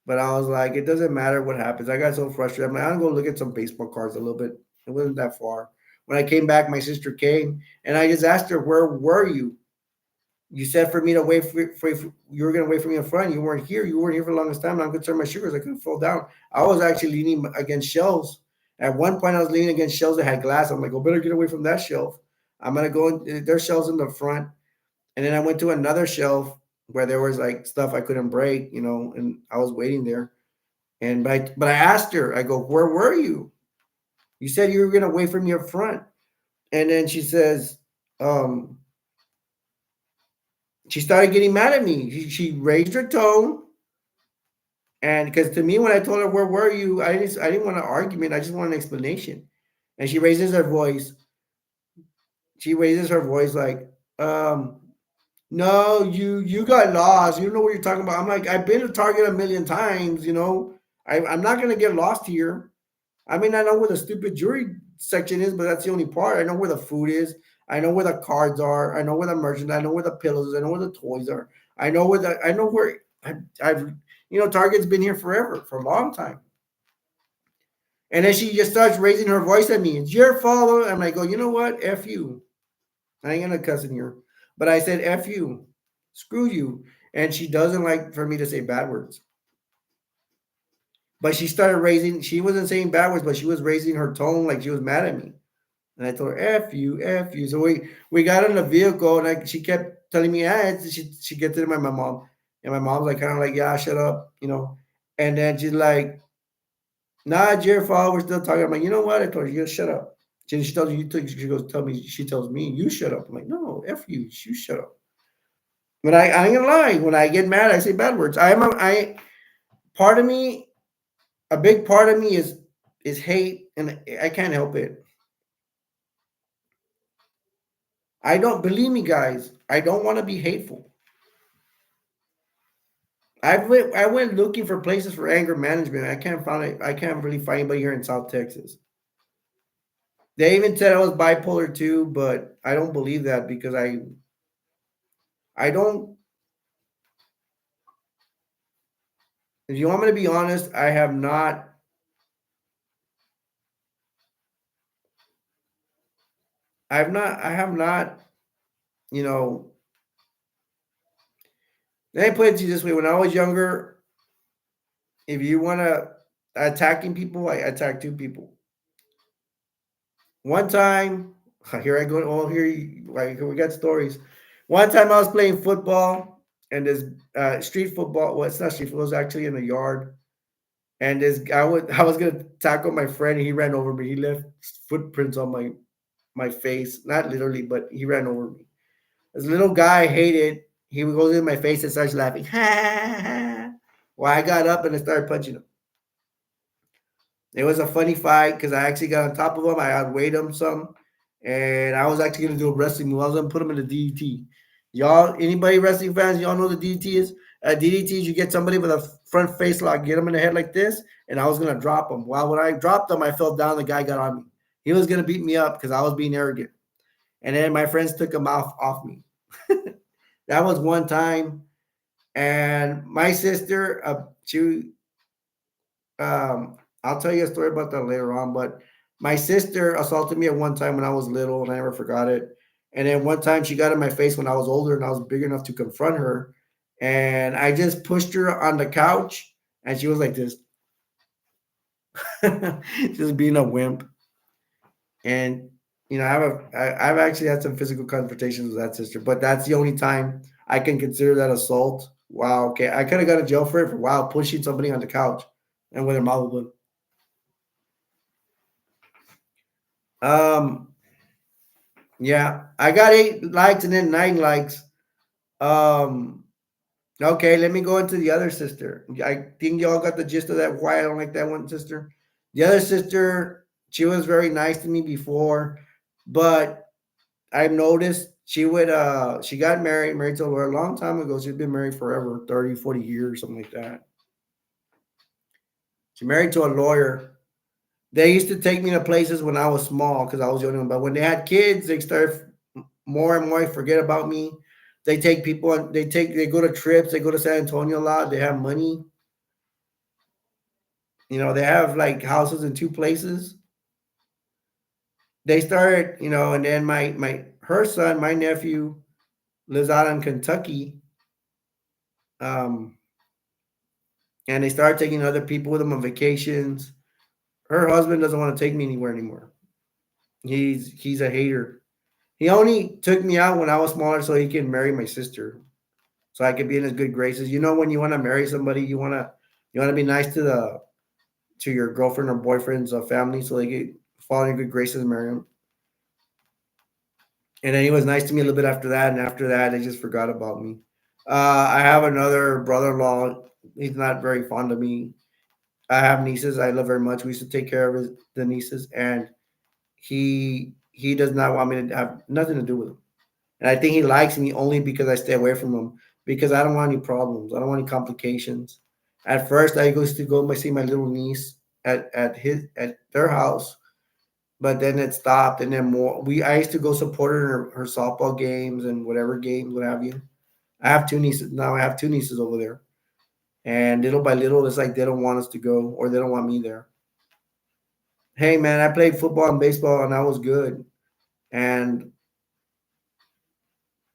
But I was like, it doesn't matter what happens. I got so frustrated. I'm like, I'm gonna go look at some baseball cards a little bit. It wasn't that far. When I came back, my sister came and I just asked her, "Where were you? You said for me to wait for you were gonna wait for me in front. You weren't here. You weren't here for the longest time. And I'm concerned my sugars. I couldn't fall down. I was actually leaning against shelves. At one point, I was leaning against shelves that had glass. I'm like, oh, better get away from that shelf. I'm gonna go. There's shelves in the front, and then I went to another shelf where there was like stuff I couldn't break, and I was waiting there. And but I asked her, I go, where were you? You said you were gonna wait for me up front. And then she says, um, she started getting mad at me. She raised her tone. And because to me, when I told her where were you, I didn't want an argument. I just want an explanation. And she raises her voice. She raises her voice like, um, no, you got lost. You don't know what you're talking about. I'm like, I've been to Target a million times, I'm not gonna get lost here. I mean, I know where the stupid jewelry section is, but that's the only part. I know where the food is. I know where the cards are. I know where the merchandise. I know where the pillows is. I know where the toys are. I know where I've Target's been here forever, for a long time. And then she just starts raising her voice at me. It's your fault. And I go, you know what? F you. I ain't gonna cuss in here. But I said F you. Screw you. And she doesn't like for me to say bad words. But she wasn't saying bad words, but she was raising her tone like she was mad at me. And I told her, F you, F you. So we got in the vehicle and she kept telling me, she gets it to my mom. And my mom's like, kind of like, yeah, shut up. And then she's like, nah, it's your fault. We're still talking. I'm like, you know what? I told her, you shut up. She tells you, she goes, she tells me, you shut up. I'm like, no, F you, you shut up. But I ain't gonna lie. When I get mad, I say bad words. Part of me, a big part of me is hate, and I can't help it. I don't believe me, guys. I don't want to be hateful. I went looking for places for anger management. I can't find it. I can't really find anybody here in South Texas. They even said I was bipolar too, but I don't believe that because I don't. If you want me to be honest, I have not. I've not. I have not. You know. Let me put it to you this way: when I was younger, if you want to attacking people, I attack two people. One time, here I go. Oh, we got stories. One time I was playing football, and this street football. Well, it's not street football. It was actually in the yard. And this guy I was gonna tackle my friend, and he ran over me. He left footprints on my face, not literally, but he ran over me. This little guy hated. He goes in my face and starts laughing. Well, I got up and I started punching him. It was a funny fight because I actually got on top of him. I outweighed him some, and I was actually gonna do a wrestling move. I was gonna put him in the DDT. Y'all, anybody wrestling fans, y'all know the DDT is? DDT is you get somebody with a front face lock, get him in the head like this, and I was gonna drop him. Well, when I dropped him, I fell down. The guy got on me. He was gonna beat me up because I was being arrogant, and then my friends took him off me. That was one time, and my sister, I'll tell you a story about that later on. But my sister assaulted me at one time when I was little, and I never forgot it. And then one time she got in my face when I was older, and I was big enough to confront her. And I just pushed her on the couch, and she was like this, just being a wimp. And I've actually had some physical confrontations with that sister, but that's the only time I can consider that assault. Wow. Okay, I could have gone to jail for it for wow pushing somebody on the couch and with their mouth open. Um, Yeah, I got 8 likes and then 9 likes. Um, okay, let me go into the other sister. I think y'all got the gist of that. Why I don't like that one sister. The other sister, she was very nice to me before, but I've noticed she got married to a lawyer a long time ago. She's been married forever, 30, 40 years, something like that. She married to a lawyer. They used to take me to places when I was small because I was young, but when they had kids, they started more and more forget about me. They take people on, they go to trips, they go to San Antonio a lot, they have money. They have like houses in two places. They started, and then my her son, my nephew, lives out in Kentucky. Um, and they started taking other people with them on vacations. Her husband doesn't want to take me anywhere anymore. He's a hater. He only took me out when I was smaller so he can marry my sister. So I could be in his good graces. When you want to marry somebody, you want to be nice to your girlfriend or boyfriend's family, so they get fall in good graces and marry him. And then he was nice to me a little bit after that, and after that, they just forgot about me. I have another brother-in-law. He's not very fond of me. I have nieces I love very much. We used to take care of the nieces, and he does not want me to have nothing to do with him. And I think he likes me only because I stay away from him because I don't want any problems. I don't want any complications. At first, I used to go see my little niece at their house, but then it stopped, and then more. I used to go support her in her softball games and whatever games, what have you. I have two nieces now. I have two nieces over there, and little by little, it's like they don't want us to go, or they don't want me there. Hey, man, I played football and baseball, and I was good. And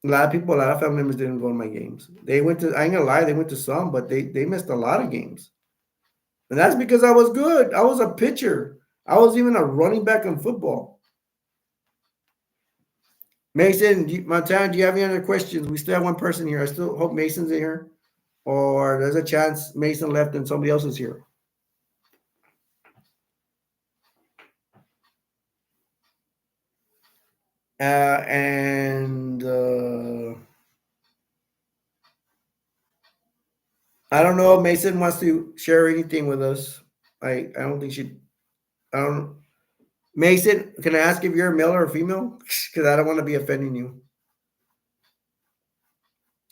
a lot of people, a lot of family members didn't go to my games. They went to. I ain't gonna lie, they went to some, but they missed a lot of games, and that's because I was good. I was a pitcher. I was even a running back in football. Mason, Montana, do you have any other questions? We still have one person here. I still hope Mason's in here, or there's a chance Mason left and somebody else is here. And I don't know if Mason wants to share anything with us. I don't think she. I don't. Mason, can I ask if you're a male or a female? Because I don't want to be offending you.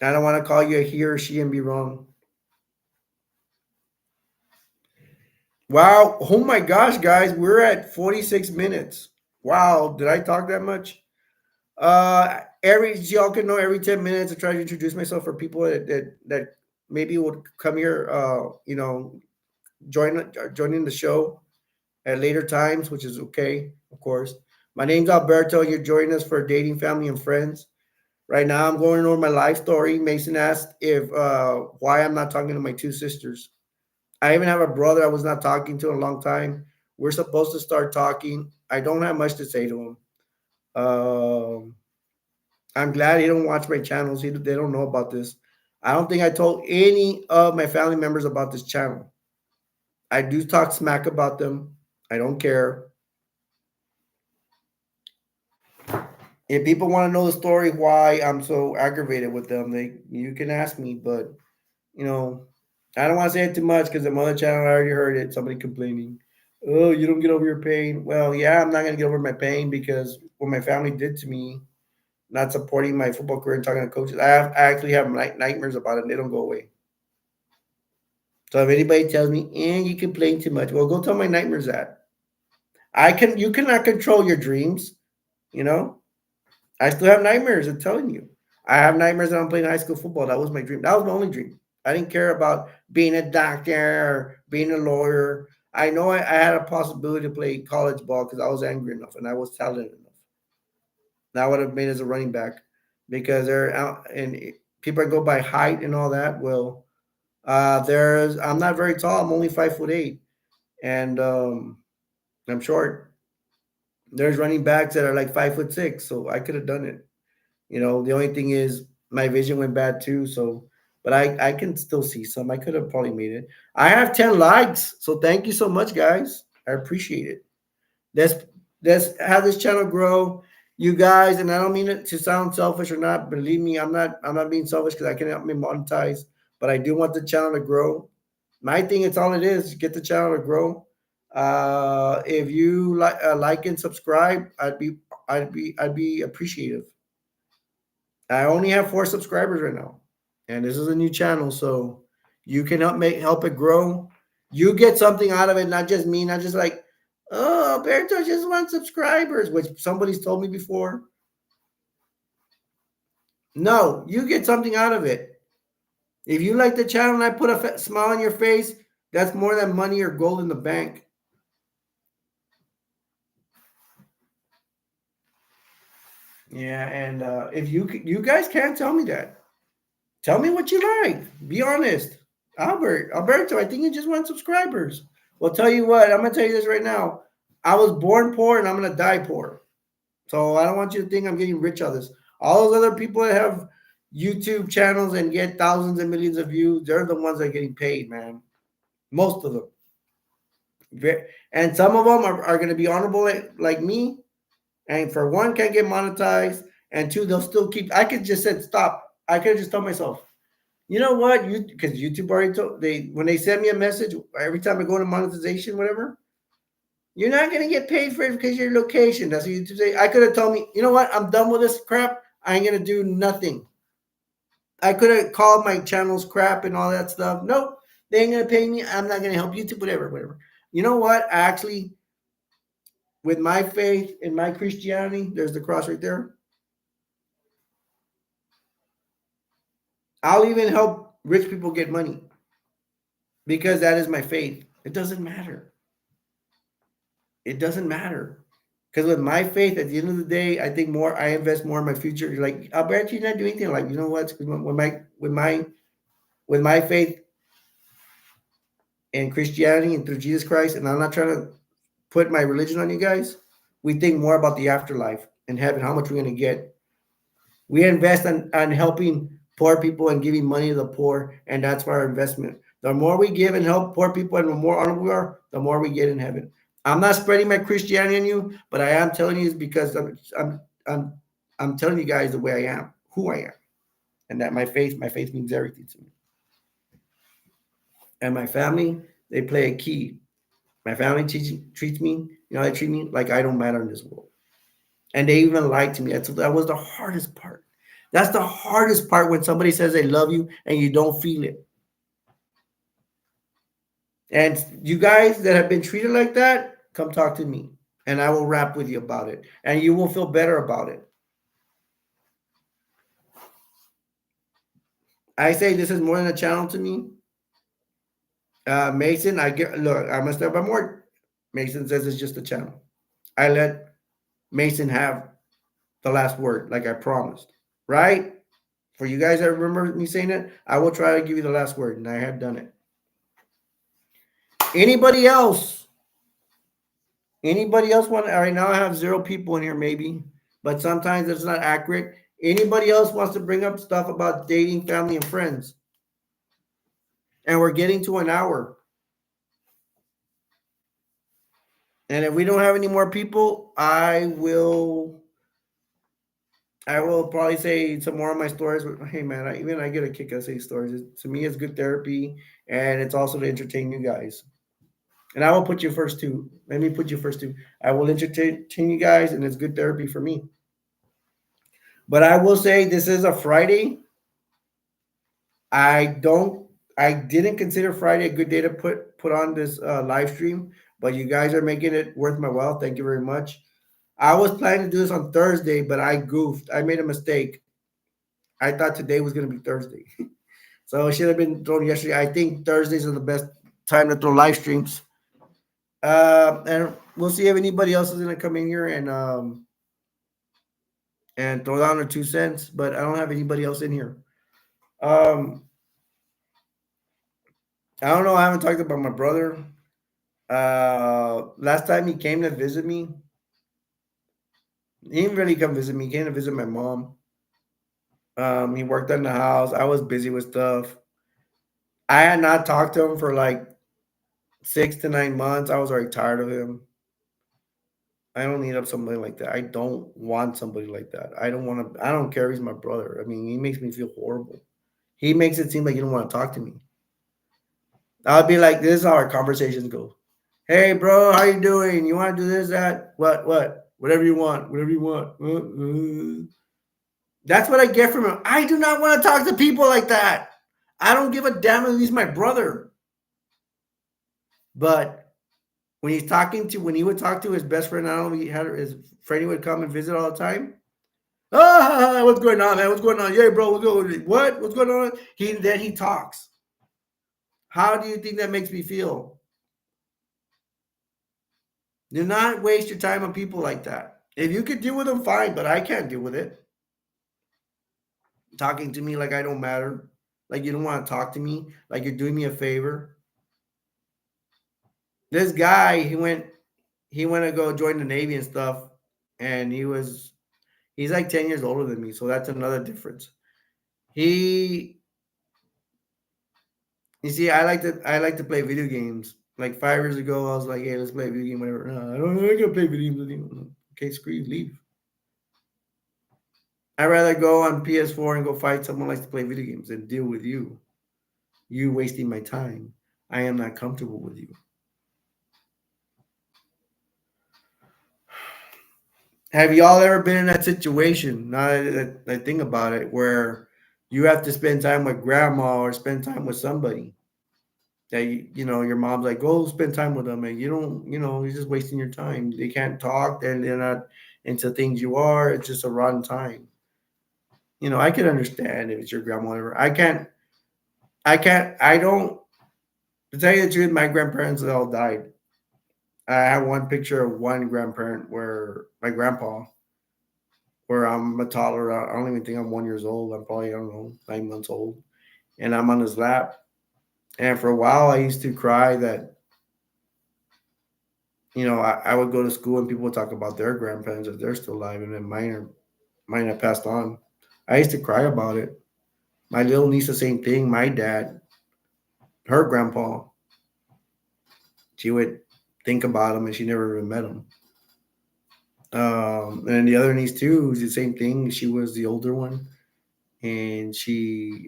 I don't want to call you a he or she and be wrong. Wow. Oh my gosh, guys, we're at 46 minutes. Wow. Did I talk that much? Every y'all can know every 10 minutes I try to introduce myself for people that maybe would come here, joining the show at later times, which is okay, of course. My name's Alberto, and you're joining us for Dating, Family, and Friends. Right now, I'm going over my life story. Mason asked if why I'm not talking to my two sisters. I even have a brother I was not talking to in a long time. We're supposed to start talking. I don't have much to say to him. Um, I'm glad he don't watch my channels. They don't know about this. I don't think I told any of my family members about this channel. I do talk smack about them. I don't care. If people want to know the story why I'm so aggravated with them, you can ask me. But you know, I don't want to say it too much because the mother channel I already heard it. Somebody complaining, "Oh, you don't get over your pain." Well, yeah, I'm not gonna get over my pain because what my family did to me, not supporting my football career and talking to coaches. I actually have nightmares about it. And they don't go away. So if anybody tells me, you complain too much, well, go tell my nightmares that. You cannot control your dreams, you know? I still have nightmares, I'm telling you. I have nightmares that I'm playing high school football. That was my dream. That was my only dream. I didn't care about being a doctor or being a lawyer. I know I had a possibility to play college ball because I was angry enough and I was talented enough. That would have made as a running back because they're out and people go by height and all that. Well, I'm not very tall. I'm only 5'8", and I'm short. There's running backs that are like 5'6", so I could have done it. The only thing is my vision went bad too. So, but I can still see some. I could have probably made it. I have 10 likes, so thank you so much, guys. I appreciate it. Let's let's have this channel grow, you guys. And I don't mean it to sound selfish or not. Believe me, I'm not being selfish because I can help me monetize, but I do want the channel to grow. My thing, it's all it is. Get the channel to grow. If you like and subscribe, I'd be appreciative. I only have 4 subscribers right now, and this is a new channel, so you can help it grow. You get something out of it, not just me, not just like, oh, Alberto just wants subscribers, which somebody's told me before. No, you get something out of it. If you like the channel and I put a smile on your face, that's more than money or gold in the bank. Yeah, and if you guys can't tell me that. Tell me what you like. Be honest. Alberto, I think you just want subscribers. Well, tell you what, I'm gonna tell you this right now. I was born poor and I'm gonna die poor. So I don't want you to think I'm getting rich out of this. All those other people that have YouTube channels and get thousands and millions of views, they're the ones that are getting paid, man. Most of them. And some of them are going to be honorable like me. And for one, can't get monetized. And two, they'll still keep. I could just said stop. I could just tell myself, you know what? Because YouTube already told when they send me a message every time I go to monetization, whatever. You're not gonna get paid for it because your location. That's what YouTube say. I could have told me, you know what? I'm done with this crap. I ain't gonna do nothing. I could have called my channels crap and all that stuff. Nope, they ain't gonna pay me. I'm not gonna help YouTube. Whatever. You know what? with my faith in my Christianity, there's the cross right there. I'll even help rich people get money because that is my faith. It doesn't matter. It doesn't matter. Because with my faith, at the end of the day, I think more. I invest more in my future. Like Albert, you're not doing anything. Like you know what? With my faith in Christianity and through Jesus Christ, and I'm not trying to put my religion on you guys. We think more about the afterlife and heaven, how much we're going to get. We invest on helping poor people and giving money to the poor, and that's our investment. The more we give and help poor people, and the more honorable we are, the more we get in heaven. I'm not spreading my Christianity on you, but I am telling you because I'm I'm telling you guys the way I am, who I am, and that my faith means everything to me. And my family, they play a key. My family treats me, they treat me like I don't matter in this world. And they even lied to me. That was the hardest part. That's the hardest part when somebody says they love you and you don't feel it. And you guys that have been treated like that, come talk to me and I will rap with you about it. And you will feel better about it. I say this is more than a channel to me. Mason, look, I'm gonna step by more. Mason says it's just a channel. I let Mason have the last word, like I promised. Right? For you guys that remember me saying it, I will try to give you the last word, and I have done it. Anybody else? Anybody else want? All right, now I have 0 people in here, maybe, but sometimes it's not accurate. Anybody else wants to bring up stuff about dating, family, and friends? And we're getting to an hour. And if we don't have any more people, I will probably say some more of my stories. Hey man, I get a kick out of saying stories. To me, it's good therapy, and it's also to entertain you guys. And I will put you first too. Let me put you first too. I will entertain you guys, and it's good therapy for me. But I will say this is a Friday. I don't. I didn't consider Friday a good day to put on this live stream, but you guys are making it worth my while. Thank you very much. I was planning to do this on Thursday, but I goofed. I made a mistake. I thought today was going to be Thursday, so it should have been thrown yesterday. I think Thursdays are the best time to throw live streams. And we'll see if anybody else is going to come in here and throw down their 2 cents. But I don't have anybody else in here. Um, I don't know. I haven't talked about my brother. Last time he came to visit me, he didn't really come visit me. He came to visit my mom. He worked on the house. I was busy with stuff. I had not talked to him for like 6 to 9 months. I was already tired of him. I don't need up somebody like that. I don't want somebody like that. I don't want to. I don't care. He's my brother. I mean, he makes me feel horrible. He makes it seem like you don't want to talk to me. I'll be like, this is how our conversations go. Hey, bro, how you doing? You want to do this, that? What? Whatever you want. Whatever you want. That's what I get from him. I do not want to talk to people like that. I don't give a damn if he's my brother. But when he would talk to his best friend, I don't know, he had his friend would come and visit all the time. What's going on, man? What's going on? Yeah, bro, what's going on? What's going on? Then he talks. How do you think that makes me feel? Do not waste your time on people like that. If you could deal with them, fine, but I can't deal with it. Talking to me like I don't matter, like you don't want to talk to me, like you're doing me a favor. This guy, he went to go join the Navy and stuff, and he's like 10 years older than me, so that's another difference. He You see, I like to play video games. Like 5 years ago, I was like, "Hey, let's play a video game, whatever." No, I don't know. I can play video games with you. Okay, screw you, leave. I'd rather go on PS4 and go fight someone who likes to play video games than deal with you. You wasting my time. I am not comfortable with you. Have y'all ever been in that situation? Now that I think about it, where you have to spend time with grandma or spend time with somebody, that your mom's like, go spend time with them, and you don't, you're just wasting your time. They can't talk, and they're not into things you are. It's just a rotten time. I can understand if it's your grandmother. I don't. To tell you the truth, my grandparents all died. I have one picture of one grandparent where my grandpa, where I'm a toddler. I don't even think I'm 1 years old. I'm probably, I don't know, 9 months old, and I'm on his lap. And for a while, I used to cry that I would go to school and people would talk about their grandparents if they're still alive, and then mine have passed on. I used to cry about it. My little niece, the same thing. My dad, her grandpa, she would think about him, and she never even met him. And the other niece too, was the same thing. She was the older one, and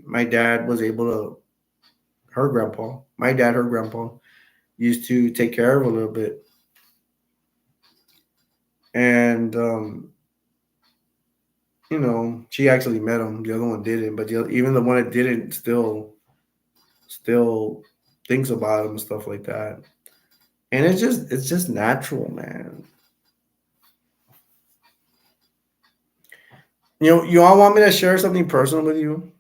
my dad was able to. Her grandpa, my dad, her grandpa, used to take care of her a little bit, and she actually met him. The other one didn't, but even the one that didn't still thinks about him and stuff like that. And it's just natural, man. You all want me to share something personal with you?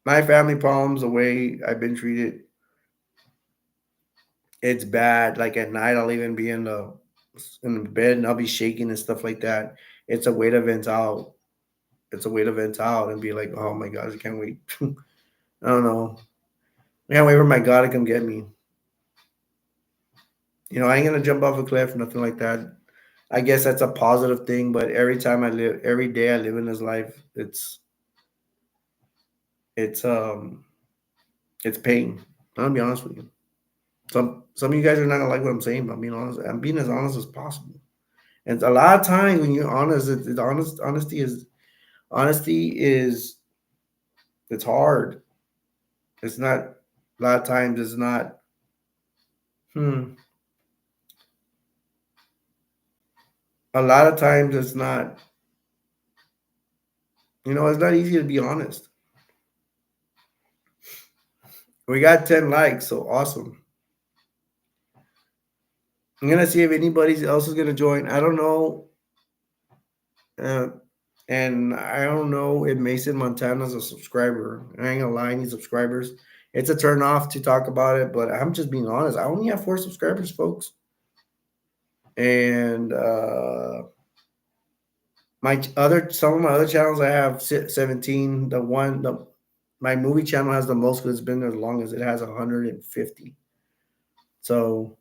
My family problems, the way I've been treated, it's bad. Like at night, I'll even be in the bed and I'll be shaking and stuff like that. It's a way to vent out. It's a way to vent out and be like, oh my gosh, I can't wait. I don't know. I can't wait for my God to come get me. I ain't gonna jump off a cliff, nothing like that. I guess that's a positive thing, but every day I live in this life, it's it's pain. I'll be honest with you. Some of you guys are not gonna like what I'm saying, but I'm being honest. I'm being as honest as possible. And a lot of times when you're honest, honesty is it's hard. It's not a lot of times it's not hmm. A lot of times it's not, it's not easy to be honest. We got 10 likes, so awesome. I'm gonna see if anybody else is gonna join. I don't know. Uh, and I don't know if Mason Montana's a subscriber. I ain't gonna lie, I need subscribers. It's a turn off to talk about it, but I'm just being honest. I only have 4 subscribers, folks. And some of my other channels I have 17. My movie channel has the most because it's been there the longest. It has 150. So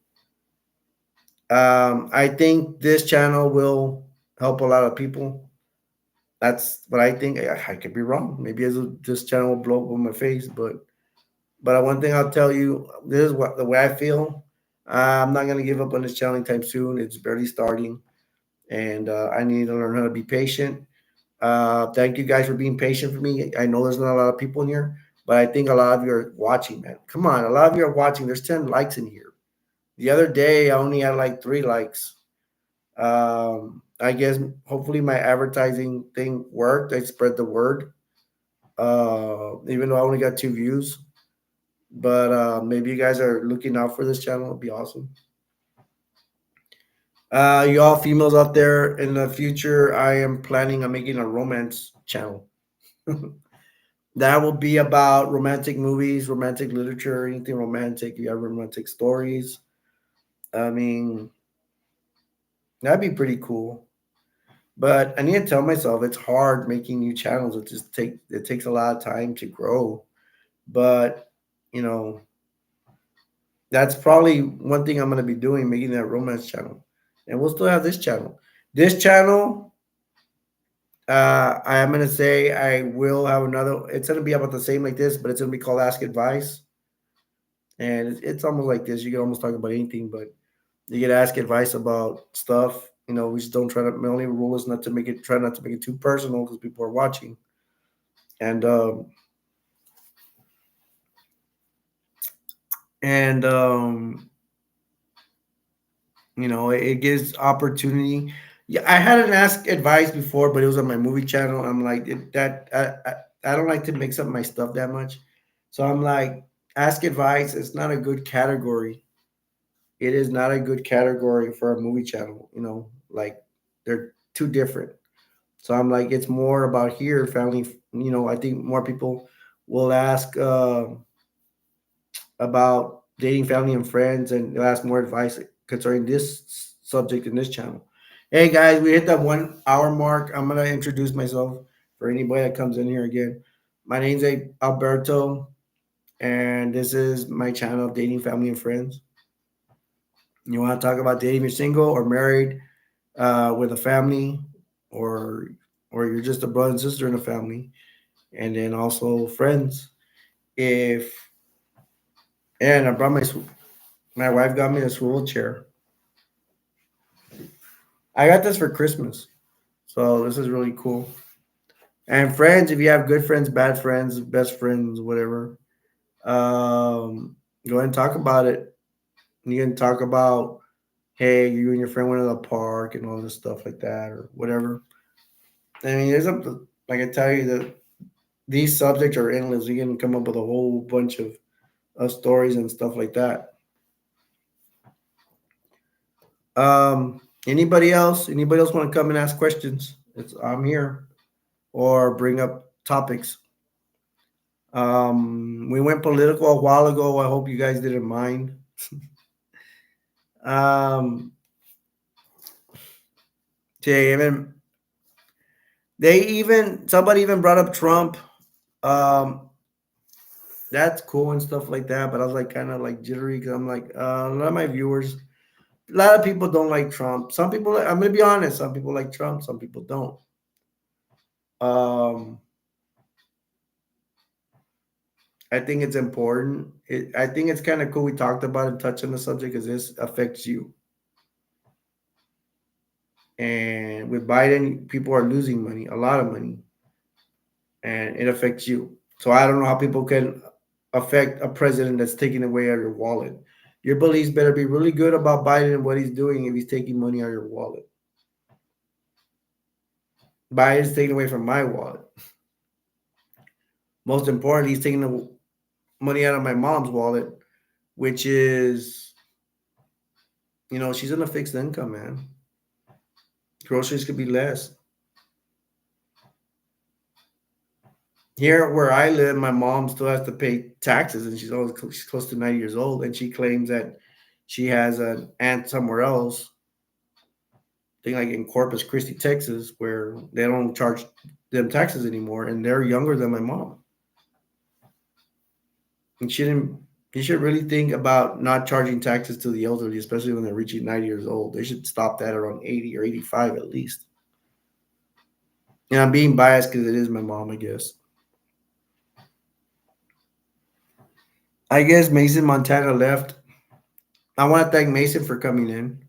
I think this channel will help a lot of people. That's what I think. I could be wrong. Maybe this channel will blow up in my face, but one thing I'll tell you, this is the way I feel. I'm not gonna give up on this channel anytime soon. It's barely starting, and I need to learn how to be patient. Thank you guys for being patient for me. I know there's not a lot of people in here, but I think a lot of you are watching, man. Come on, a lot of you are watching. There's 10 likes in here. The other day, I only had like 3 likes. I guess hopefully my advertising thing worked. I spread the word, even though I only got 2 views. But maybe you guys are looking out for this channel. It'd be awesome. You all females out there, in the future, I am planning on making a romance channel. That will be about romantic movies, romantic literature, anything romantic. You have romantic stories. I mean, that'd be pretty cool. But I need to tell myself it's hard making new channels. It takes a lot of time to grow. But you know, that's probably one thing I'm gonna be doing, making that romance channel. And we'll still have this channel. This channel, I am gonna say I will have another. It's gonna be about the same like this, but it's gonna be called Ask Advice. And it's almost like this. You can almost talk about anything, but you get ask advice about stuff. We just don't try to. My only rule is not to try not to make it too personal because people are watching. And and it gives opportunity. Yeah, I had an ask advice before, but it was on my movie channel. I'm like that. I don't like to mix up my stuff that much. So I'm like, ask advice. It's not a good category. It is not a good category for a movie channel. Like they're too different. So I'm like, it's more about here, family. I think more people will ask about dating, family, and friends, and they'll ask more advice concerning this subject in this channel. Hey guys, we hit that 1 hour mark. I'm gonna introduce myself for anybody that comes in here again. My name's Alberto, and this is my channel, Dating, Family, and Friends. You want to talk about dating? You're single or married, with a family, or you're just a brother and sister in a family, and then also friends. If and I brought my wife got me a swivel chair. I got this for Christmas, so this is really cool. And friends, if you have good friends, bad friends, best friends, whatever, go ahead and talk about it. You can talk about, hey, you and your friend went to the park and all this stuff like that, or whatever. I mean, like I tell you that these subjects are endless. You can come up with a whole bunch of stories and stuff like that. Anybody else? Anybody else want to come and ask questions? I'm here, or bring up topics. We went political a while ago. I hope you guys didn't mind. Um, they even somebody even brought up Trump. Um, that's cool and stuff like that. But I was like kind of like jittery because I'm like a lot of my viewers, a lot of people don't like Trump. Some people, I'm gonna be honest, some people like Trump, some people don't. Um, I think it's important. I think it's kind of cool. We talked about and touched on the subject because this affects you. And with Biden, people are losing money, a lot of money, and it affects you. So I don't know how people can affect a president that's taking away out of your wallet. Your beliefs better be really good about Biden and what he's doing if he's taking money out of your wallet. Biden's taking away from my wallet. Most importantly, he's taking the money out of my mom's wallet, which is, she's on a fixed income, man. Groceries could be less. Here where I live, my mom still has to pay taxes, and she's close to 90 years old, and she claims that she has an aunt somewhere else. I think like in Corpus Christi, Texas, where they don't charge them taxes anymore, and they're younger than my mom. And she didn't. You should really think about not charging taxes to the elderly, especially when they're reaching 90 years old. They should stop that around 80 or 85 at least. And I'm being biased because it is my mom, I guess. I guess Mason Montana left. I want to thank Mason for coming in.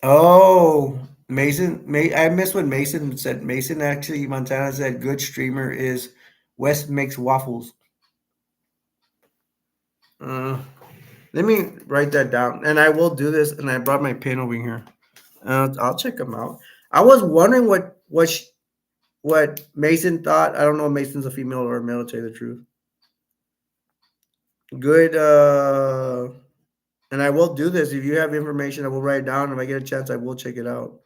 Oh, I missed what Mason said. Mason actually, Montana said, good streamer is West makes waffles. Uh, Let me write that down, and I will do this. And I brought my pen over here. I'll check them out. I was wondering what Mason thought. I don't know if Mason's a female or a male. To tell you the truth, good. And I will do this. If you have information, I will write it down. If I get a chance, I will check it out.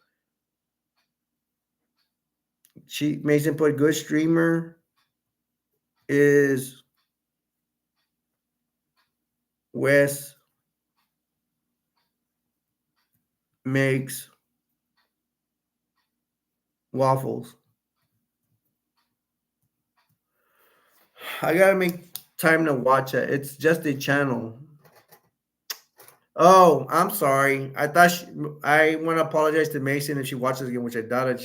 Mason put good streamer is Wes makes waffles. I gotta make time to watch it. It's just a channel. Oh, I'm sorry. I want to apologize to Mason if she watches again, which I doubt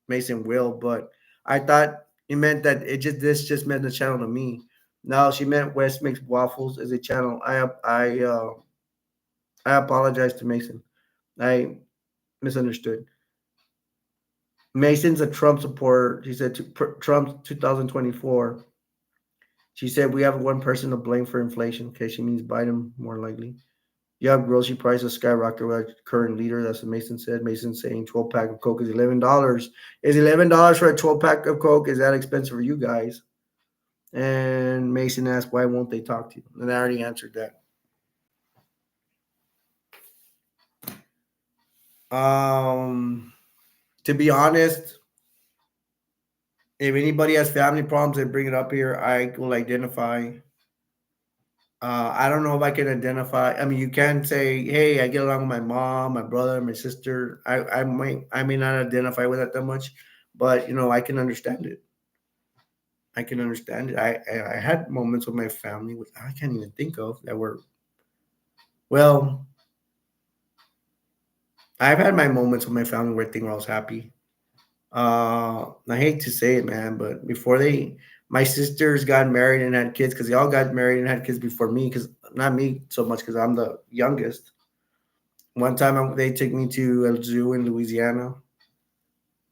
Mason will. But I thought it meant that this just meant the channel to me. No, she meant West makes waffles as a channel. I apologize to Mason. I misunderstood. Mason's a Trump supporter. She said Trump 2024. She said we have one person to blame for inflation. Okay, she means Biden more likely. Yeah, grocery prices skyrocket with current leader. That's what Mason said. Mason saying 12 pack of Coke is $11. Is $11 for a 12 pack of Coke? Is that expensive for you guys? And Mason asked, why won't they talk to you? And I already answered that. To be honest, if anybody has family problems, they bring it up here. I will identify. I don't know if I can identify. I mean, you can say, "Hey, I get along with my mom, my brother, my sister." I may not identify with that much, but I can understand it. I can understand it. I had moments with my family which I can't even think of that were well. I've had my moments with my family where I was happy. I hate to say it, man, but my sisters got married and had kids because they all got married and had kids before me. Because not me so much because I'm the youngest. One time they took me to El Zoo in Louisiana.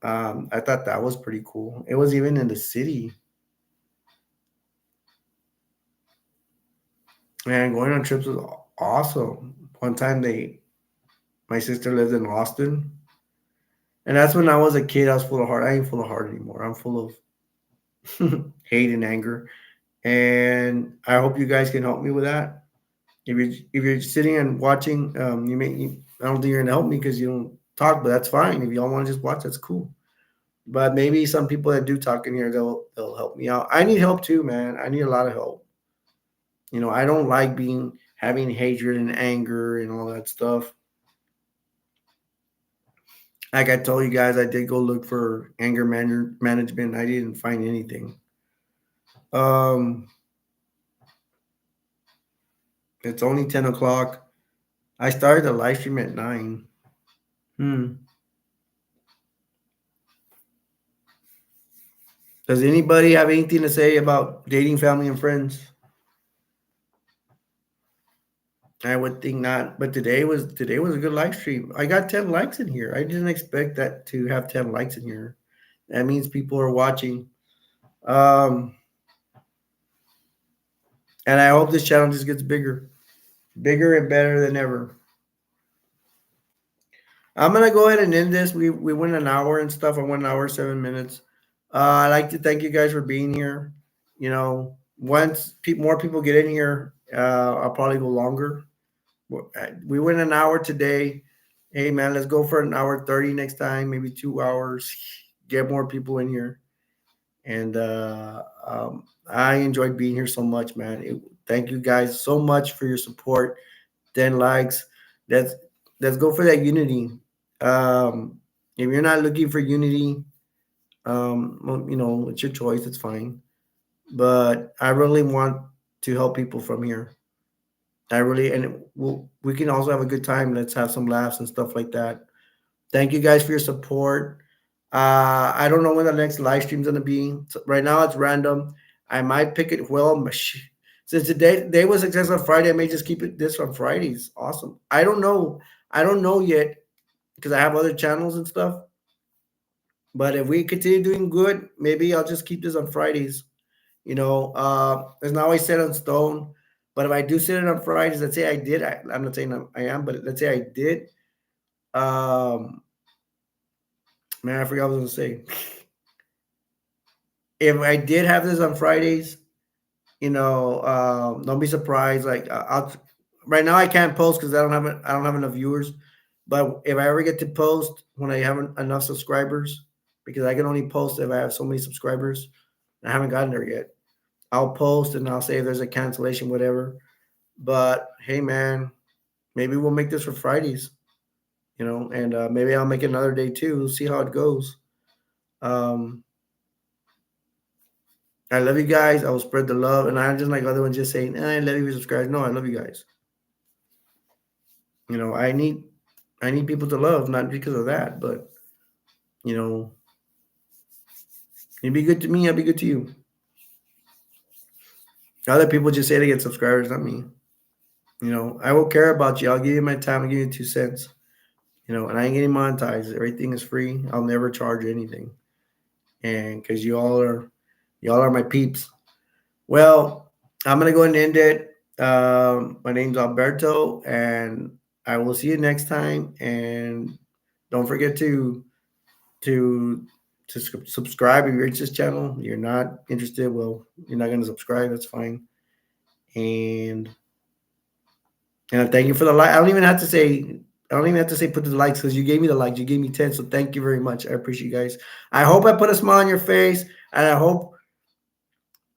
I thought that was pretty cool. It was even in the city, man. Going on trips was awesome. One time my sister lives in Austin, and that's when I was a kid. I was full of heart. I ain't full of heart anymore. I'm full of hate and anger. And I hope you guys can help me with that. If you're sitting and watching, I don't think you're gonna help me because you don't talk, but that's fine. If y'all want to just watch, that's cool. But maybe some people that do talk in here, they'll help me out. I need help too, man. I need a lot of help. I don't like having hatred and anger and all that stuff. Like I told you guys, I did go look for anger management. I didn't find anything. Um, it's only 10 o'clock. I started the live stream at 9. Hmm. Does anybody have anything to say about dating, family, and friends? I would think not, but today was a good live stream. I got 10 likes in here. I didn't expect that to have 10 likes in here. That means people are watching. Um, and I hope this channel just gets bigger, bigger and better than ever. I'm gonna go ahead and end this. We went an hour and stuff. I went an hour 7 minutes. I'd like to thank you guys for being here. Once more people get in here, I'll probably go longer. We went an hour today. Hey man, let's go for an hour 30 next time, maybe 2 hours. Get more people in here. And I enjoyed being here so much, man. Thank you guys so much for your support. 10 likes. Let's let's go for that unity. If you're not looking for unity, well, it's your choice. It's fine. But I really want to help people from here. We can also have a good time. Let's have some laughs and stuff like that. Thank you guys for your support. I don't know when the next live stream's gonna be. So right now it's random. I might pick it. Since today was success on Friday, I may just keep it this on Fridays. Awesome. I don't know. I don't know yet because I have other channels and stuff. But if we continue doing good, maybe I'll just keep this on Fridays. It's not always set on stone. But if I do set it on Fridays, let's say I did. I'm not saying I am, but let's say I did. Um, Man, I forgot what I was gonna say. If I did have this on Fridays, don't be surprised. Like I'll right now I can't post because I don't have enough viewers. But if I ever get to post when I have enough subscribers, because I can only post if I have so many subscribers, I haven't gotten there yet. I'll post and I'll say if there's a cancellation, whatever. But hey, man, maybe we'll make this for Fridays, and maybe I'll make another day too. We'll see how it goes. Um, I love you guys. I will spread the love, and I'm just like other ones just saying, "I love you, subscribe." No, I love you guys. I need people to love, not because of that, but you know, you be good to me, I'll be good to you. Other people just say they get subscribers, not me. I will care about you. I'll give you my time. I'll give you 2 cents. And I ain't getting monetized. Everything is free. I'll never charge anything, and because y'all are my peeps. Well, I'm gonna go ahead and end it. My name's Alberto, and I will see you next time. And don't forget to subscribe if you're interested in this channel. You're not interested, well, you're not going to subscribe. That's fine. And I thank you for the like. I don't even have to say. I don't even have to say put the likes because you gave me the likes. You gave me 10. So thank you very much. I appreciate you guys. I hope I put a smile on your face. And I hope,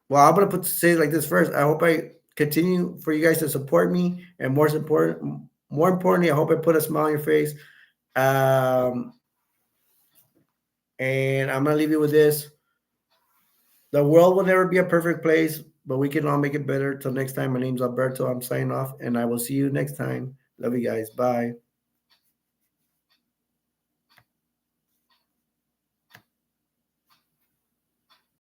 well, I'm gonna say it like this first. I hope I continue for you guys to support me. And more importantly, I hope I put a smile on your face. Um, and I'm gonna leave you with this. The world will never be a perfect place, but we can all make it better. Till next time, my name's Alberto. I'm signing off, and I will see you next time. Love you guys. Bye.